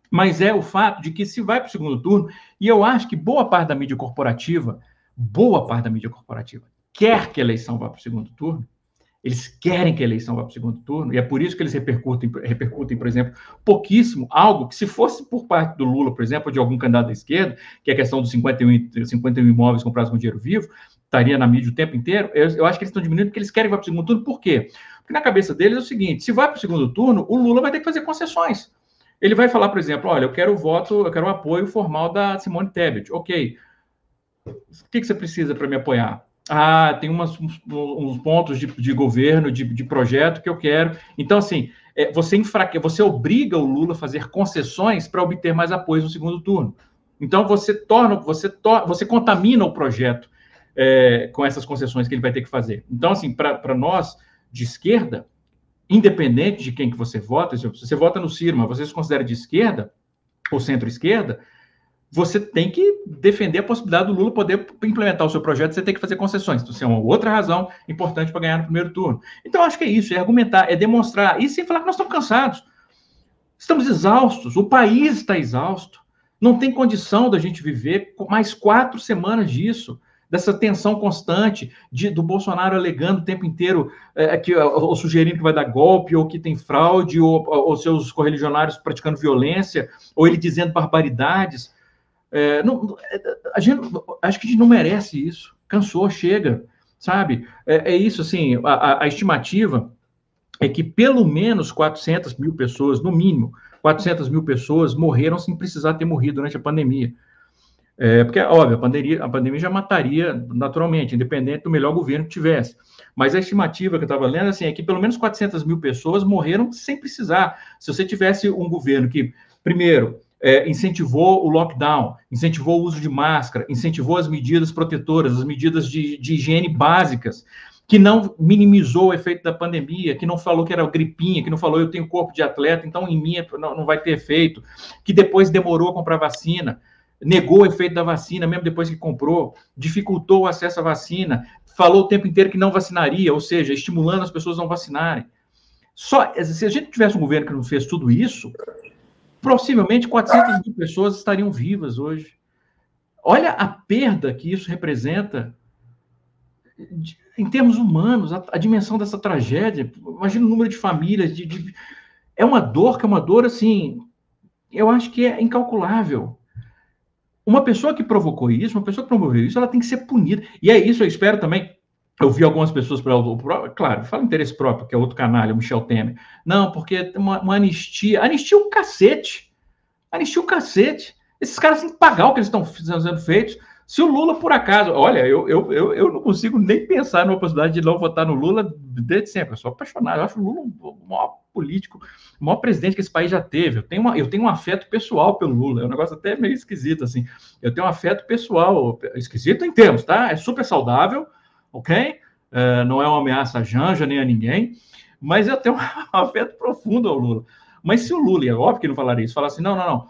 mas é o fato de que se vai para o segundo turno, e eu acho que boa parte da mídia corporativa quer que a eleição vá para o segundo turno, eles querem que a eleição vá para o segundo turno, e é por isso que eles repercutem, por exemplo, pouquíssimo, algo que se fosse por parte do Lula, por exemplo, ou de algum candidato da esquerda, que é a questão dos 51 imóveis comprados com dinheiro vivo, estaria na mídia o tempo inteiro. Eu acho que eles estão diminuindo porque eles querem que vá para o segundo turno. Por quê? Porque na cabeça deles é o seguinte, se vai para o segundo turno, o Lula vai ter que fazer concessões. Ele vai falar, por exemplo, olha, eu quero o apoio formal da Simone Tebet. Ok, o que você precisa para me apoiar? Tem uns pontos de governo, de projeto que eu quero. Então, assim, você obriga o Lula a fazer concessões para obter mais apoio no segundo turno. Então, você contamina o projeto com essas concessões que ele vai ter que fazer. Então, assim, para nós de esquerda, independente de quem que você vota, se você vota no Ciro, mas você se considera de esquerda ou centro-esquerda, você tem que defender a possibilidade do Lula poder implementar o seu projeto, você tem que fazer concessões. Então, isso é uma outra razão importante para ganhar no primeiro turno. Então, acho que é isso, é argumentar, é demonstrar, e sem falar que nós estamos cansados. Estamos exaustos, o país está exausto. Não tem condição da gente viver mais 4 semanas disso, dessa tensão constante do Bolsonaro alegando o tempo inteiro ou sugerindo que vai dar golpe, ou que tem fraude, ou seus correligionários praticando violência, ou ele dizendo barbaridades. Acho que a gente não merece isso. Cansou, chega, sabe? É isso, assim, a estimativa é que pelo menos 400 mil pessoas, no mínimo, 400 mil pessoas morreram sem precisar ter morrido durante a pandemia. Porque, óbvio, a pandemia já mataria naturalmente, independente do melhor governo que tivesse. Mas a estimativa que eu estava lendo assim, é que pelo menos 400 mil pessoas morreram sem precisar. Se você tivesse um governo que, primeiro, incentivou o lockdown, incentivou o uso de máscara, incentivou as medidas protetoras, as medidas de higiene básicas, que não minimizou o efeito da pandemia, que não falou que era gripinha, que não falou eu tenho corpo de atleta, então em mim não vai ter efeito, que depois demorou a comprar vacina, negou o efeito da vacina, mesmo depois que comprou, dificultou o acesso à vacina, falou o tempo inteiro que não vacinaria, ou seja, estimulando as pessoas a não vacinarem. Se a gente tivesse um governo que não fez tudo isso, possivelmente 400 mil pessoas estariam vivas hoje. Olha a perda que isso representa em termos humanos, a dimensão dessa tragédia. Imagina o número de famílias. É uma dor assim, eu acho que é incalculável. Uma pessoa que provocou isso, uma pessoa que promoveu isso, ela tem que ser punida. E é isso, eu espero também. Eu vi algumas pessoas, claro, fala interesse próprio, que é outro canalha, o Michel Temer. Não, porque uma anistia. Anistia o cacete. Anistia o cacete. Esses caras têm que pagar o que eles estão sendo feitos. Se o Lula, por acaso... Olha, eu não consigo nem pensar na possibilidade de não votar no Lula desde sempre. Eu sou apaixonado. Eu acho o Lula o maior político, o maior presidente que esse país já teve. Eu tenho um afeto pessoal pelo Lula. É um negócio até meio esquisito, assim. Eu tenho um afeto pessoal. Esquisito em termos, tá? É super saudável, ok? Não é uma ameaça a Janja nem a ninguém. Mas eu tenho um afeto profundo ao Lula. Mas se o Lula, é óbvio que não falaria isso, falar assim, não.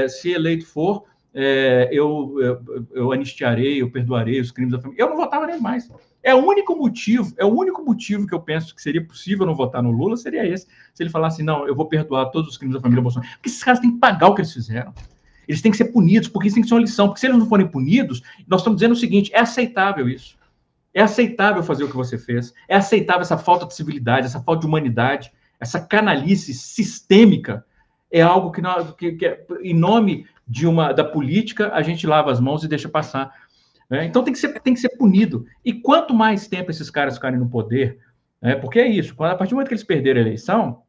Se eleito for... eu anistiarei, eu perdoarei os crimes da família. Eu não votava nem mais. É o único motivo que eu penso que seria possível não votar no Lula, seria esse. Se ele falasse, não, eu vou perdoar todos os crimes da família Bolsonaro. Porque esses caras têm que pagar o que eles fizeram. Eles têm que ser punidos, porque isso tem que ser uma lição. Porque se eles não forem punidos, nós estamos dizendo o seguinte, é aceitável isso. É aceitável fazer o que você fez. É aceitável essa falta de civilidade, essa falta de humanidade, essa canalice sistêmica. É algo que em nome da política, a gente lava as mãos e deixa passar. Né? Então tem que ser punido. E quanto mais tempo esses caras ficarem no poder, porque é isso, a partir do momento que eles perderem a eleição,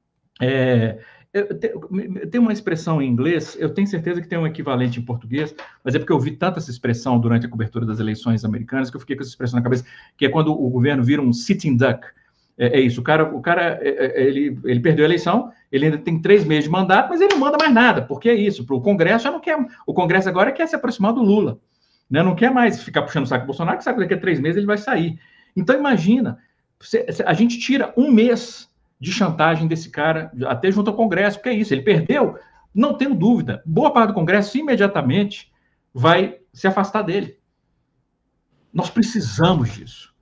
tem uma expressão em inglês, eu tenho certeza que tem um equivalente em português, mas é porque eu vi tanta essa expressão durante a cobertura das eleições americanas que eu fiquei com essa expressão na cabeça, que é quando o governo vira um sitting duck. É isso, o cara ele perdeu a eleição, ele ainda tem 3 meses de mandato, mas ele não manda mais nada, porque é isso, o Congresso já não quer, o Congresso agora quer se aproximar do Lula, né? Não quer mais ficar puxando o saco do Bolsonaro, que sabe que daqui a 3 meses ele vai sair. Então imagina, a gente tira 1 mês de chantagem desse cara, até junto ao Congresso, porque é isso, ele perdeu, não tenho dúvida, boa parte do Congresso imediatamente vai se afastar dele. Nós precisamos disso.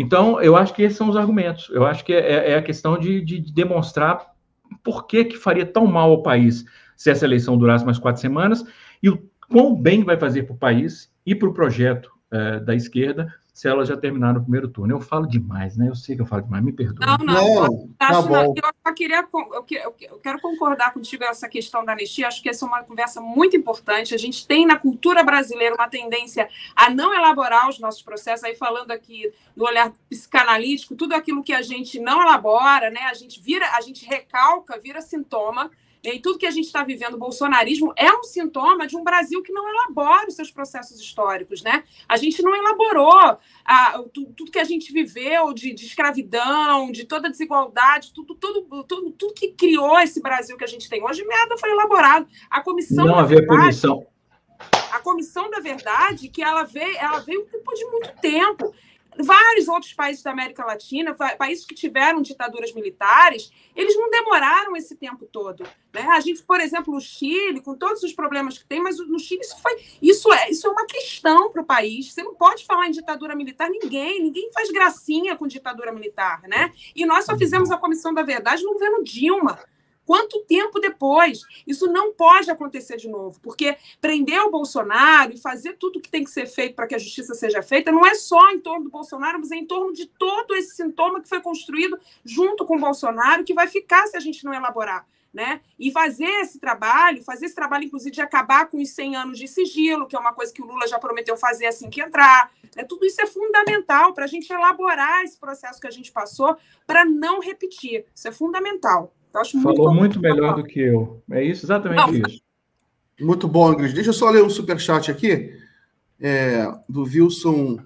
Então, eu acho que esses são os argumentos. Eu acho que é a questão de demonstrar por que faria tão mal ao país se essa eleição durasse mais 4 semanas e o quão bem vai fazer para o país e para o projeto da esquerda se ela já terminar no primeiro turno. Eu falo demais, né? Eu sei que eu falo demais, me perdoe. Não, tá bom. Eu quero concordar contigo nessa questão da anistia. Acho que essa é uma conversa muito importante. A gente tem na cultura brasileira uma tendência a não elaborar os nossos processos. Aí falando aqui do olhar psicanalítico, tudo aquilo que a gente não elabora, né? A gente recalca, vira sintoma. E tudo que a gente está vivendo, o bolsonarismo, é um sintoma de um Brasil que não elabora os seus processos históricos, né? A gente não elaborou tudo que a gente viveu de escravidão, de toda a desigualdade, tudo que criou esse Brasil que a gente tem hoje, nada foi elaborado. A comissão não havia punição. A Comissão da Verdade, que ela veio depois de muito tempo. Vários outros países da América Latina, países que tiveram ditaduras militares, eles não demoraram esse tempo todo. Né? A gente, por exemplo, o Chile, com todos os problemas que tem, mas no Chile isso é uma questão para o país. Você não pode falar em ditadura militar, ninguém faz gracinha com ditadura militar. Né? E nós só fizemos a Comissão da Verdade no governo Dilma. Quanto tempo depois? Isso não pode acontecer de novo, porque prender o Bolsonaro e fazer tudo o que tem que ser feito para que a justiça seja feita não é só em torno do Bolsonaro, mas é em torno de todo esse sintoma que foi construído junto com o Bolsonaro, que vai ficar se a gente não elaborar. Né? E fazer esse trabalho, inclusive, de acabar com os 100 anos de sigilo, que é uma coisa que o Lula já prometeu fazer assim que entrar. Tudo isso é fundamental para a gente elaborar esse processo que a gente passou para não repetir. Isso é fundamental. Falou muito melhor do que eu. É isso, exatamente isso. Muito bom, Ingrid. Deixa eu só ler um superchat aqui, do Wilson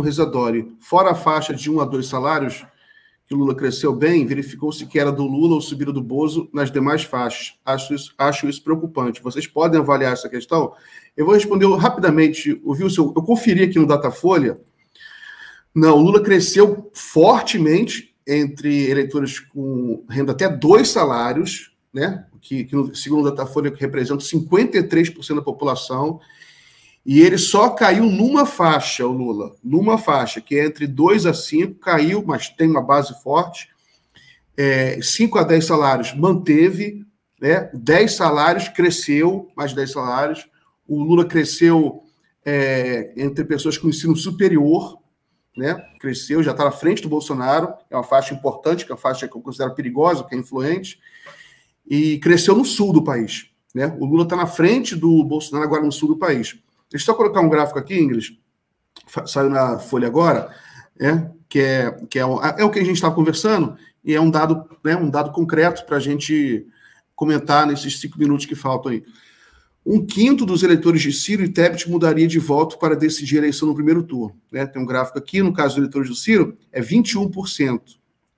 Rezadori. Fora a faixa de 1 a 2 salários, que o Lula cresceu bem, verificou-se que era do Lula ou subida do Bozo nas demais faixas. Acho isso preocupante. Vocês podem avaliar essa questão? Eu vou responder rapidamente. O Wilson, eu conferi aqui no Datafolha. Não, o Lula cresceu fortemente entre eleitores com renda até 2 salários, né? que segundo o Datafolha, representa 53% da população, e ele só caiu numa faixa, o Lula, numa faixa, que é entre 2 a 5, caiu, mas tem uma base forte, 5 a 10 salários manteve, né? 10 salários, cresceu, mais de 10 salários. O Lula cresceu entre pessoas com ensino superior, né? Cresceu, já está na frente do Bolsonaro, é uma faixa importante, que é uma faixa que eu considero perigosa, que é influente, e cresceu no sul do país, né? O Lula está na frente do Bolsonaro agora no sul do país. Deixa eu só colocar um gráfico aqui, Ingrid, saiu na Folha agora, que é o que a gente está conversando, e é um dado, né, um dado concreto para a gente comentar nesses 5 minutos que faltam aí. 1/5 dos eleitores de Ciro e Tebet mudaria de voto para decidir a eleição no primeiro turno, né? Tem um gráfico aqui, no caso dos eleitores do Ciro, é 21%,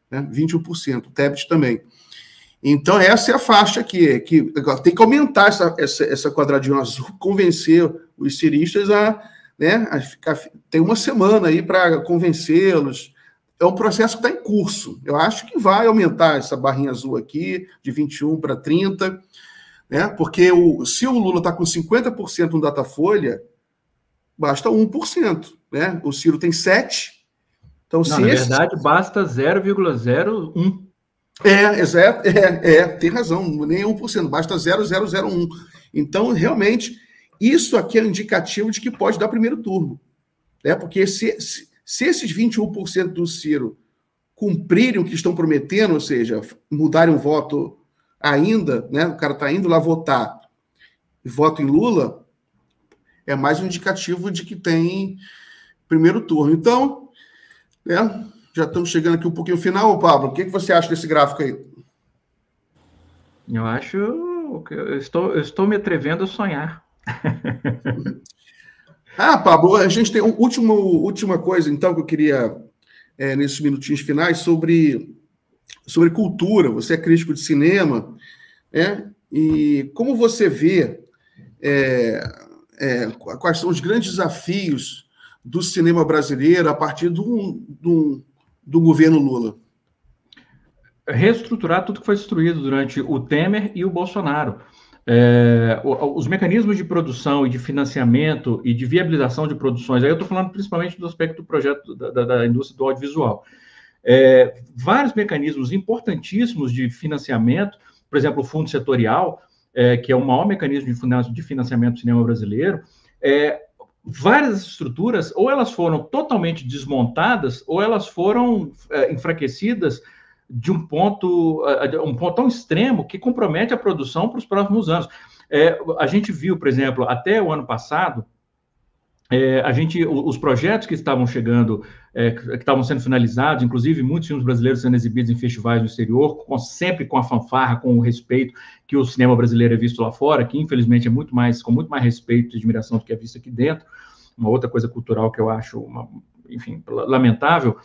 né? 21%, o Tebet também. Então, essa é a faixa aqui, que tem que aumentar essa quadradinha azul, convencer os ciristas a ficar. Tem uma semana aí para convencê-los. É um processo que está em curso. Eu acho que vai aumentar essa barrinha azul aqui, de 21 para 30%. Né? Porque se o Lula está com 50% no Datafolha, basta 1%. Né? O Ciro tem 7%. Então, não, na verdade, basta 0,01%. Exato. Tem razão, nem 1%, basta 0,001%. Então, realmente, isso aqui é um indicativo de que pode dar primeiro turno. Né? Porque se esses 21% do Ciro cumprirem o que estão prometendo, ou seja, mudarem o voto ainda, né? O cara está indo lá votar e vota em Lula, é mais um indicativo de que tem primeiro turno. Então, né, já estamos chegando aqui um pouquinho ao final, Pablo. O que você acha desse gráfico aí? Eu acho que eu estou me atrevendo a sonhar. Pablo, a gente tem última coisa, então, que eu queria, nesses minutinhos finais, sobre cultura. Você é crítico de cinema, e como você vê quais são os grandes desafios do cinema brasileiro a partir do governo Lula? Reestruturar tudo que foi destruído durante o Temer e o Bolsonaro. Os mecanismos de produção e de financiamento e de viabilização de produções, aí eu estou falando principalmente do aspecto do projeto da indústria do audiovisual. Vários mecanismos importantíssimos de financiamento, por exemplo, o Fundo Setorial, que é o maior mecanismo de financiamento do cinema brasileiro, várias estruturas, ou elas foram totalmente desmontadas, ou elas foram enfraquecidas de um ponto tão extremo que compromete a produção para os próximos anos. A gente viu, por exemplo, até o ano passado, os projetos que estavam chegando, que estavam sendo finalizados, inclusive muitos filmes brasileiros sendo exibidos em festivais no exterior, sempre com a fanfarra, com o respeito que o cinema brasileiro é visto lá fora, que infelizmente com muito mais respeito e admiração do que é visto aqui dentro, uma outra coisa cultural que eu acho, enfim, lamentável.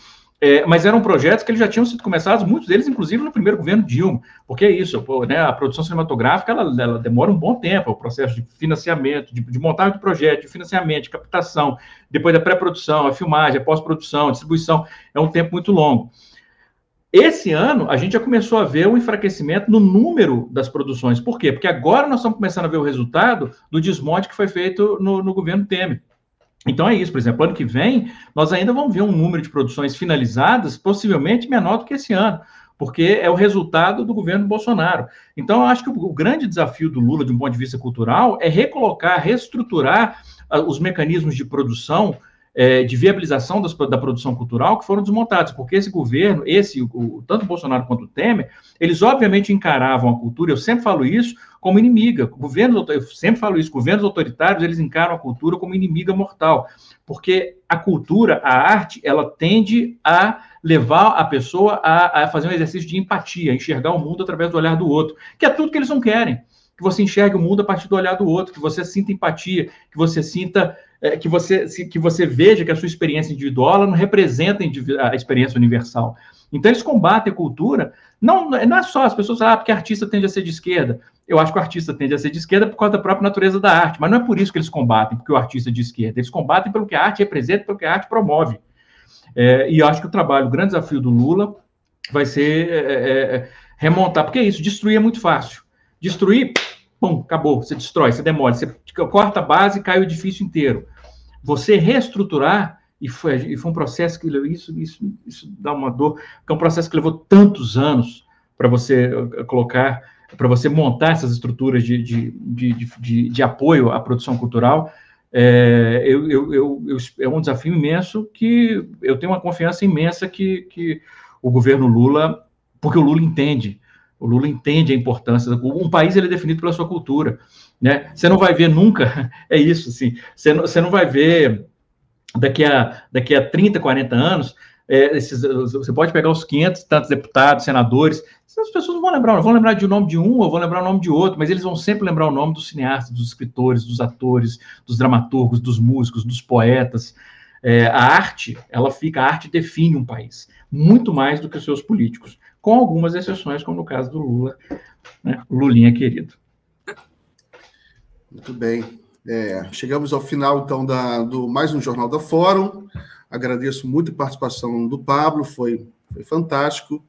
Mas eram projetos que eles já tinham sido começados, muitos deles, inclusive, no primeiro governo Dilma, porque é isso, né, a produção cinematográfica, ela demora um bom tempo, o processo de financiamento, de montagem do projeto, de financiamento, de captação, depois da pré-produção, a filmagem, a pós-produção, a distribuição, é um tempo muito longo. Esse ano, a gente já começou a ver um enfraquecimento no número das produções. Por quê? Porque agora nós estamos começando a ver o resultado do desmonte que foi feito no governo Temer. Então é isso, por exemplo, ano que vem, nós ainda vamos ver um número de produções finalizadas possivelmente menor do que esse ano, porque é o resultado do governo Bolsonaro. Então eu acho que o grande desafio do Lula, de um ponto de vista cultural, é recolocar, reestruturar os mecanismos de produção, de viabilização da produção cultural que foram desmontados, porque esse governo, tanto o Bolsonaro quanto o Temer, eles obviamente encaravam a cultura, eu sempre falo isso, como inimiga. Eu sempre falo isso, governos autoritários, eles encaram a cultura como inimiga mortal, porque a cultura, a arte, ela tende a levar a pessoa a fazer um exercício de empatia, a enxergar o mundo através do olhar do outro, que é tudo que eles não querem, que você enxergue o mundo a partir do olhar do outro, que você sinta empatia, que você sinta... que você veja que a sua experiência individual ela não representa a experiência universal. Então, eles combatem a cultura, não é só as pessoas falam, porque artista tende a ser de esquerda. Eu acho que o artista tende a ser de esquerda por causa da própria natureza da arte, mas não é por isso que eles combatem, porque o artista é de esquerda. Eles combatem pelo que a arte representa, pelo que a arte promove. E eu acho que o grande desafio do Lula vai ser remontar, porque é isso, destruir é muito fácil. Destruir, pum, acabou, você destrói, você demole, você corta a base e cai o edifício inteiro. Você reestruturar, e foi um processo que isso dá uma dor, que é um processo que levou tantos anos para você colocar para você montar essas estruturas de apoio à produção cultural, é um desafio imenso que eu tenho uma confiança imensa que o governo Lula, porque o Lula entende a importância. Um país ele é definido pela sua cultura, né? Você não vai ver nunca, é isso, assim, você não vai ver daqui a 30, 40 anos, você pode pegar os 500 tantos deputados, senadores, as pessoas vão lembrar de o nome de um ou vão lembrar o nome de outro, mas eles vão sempre lembrar o nome dos cineastas, dos escritores, dos atores, dos dramaturgos, dos músicos, dos poetas. A arte define um país, muito mais do que os seus políticos, com algumas exceções, como no caso do Lula, né? Lulinha querido. Muito bem. Chegamos ao final, então, do mais um Jornal da Fórum. Agradeço muito a participação do Pablo, foi fantástico.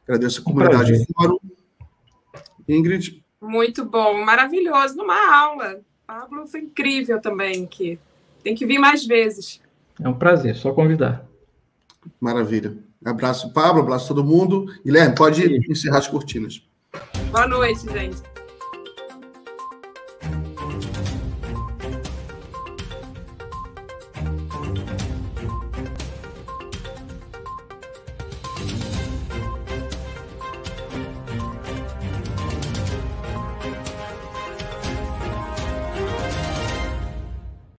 Agradeço a comunidade do Fórum. Ingrid? Muito bom, maravilhoso, numa aula. Pablo foi incrível também, que tem que vir mais vezes. É um prazer, só convidar. Maravilha. Abraço, Pablo, abraço a todo mundo. Guilherme, pode encerrar as cortinas. Boa noite, gente.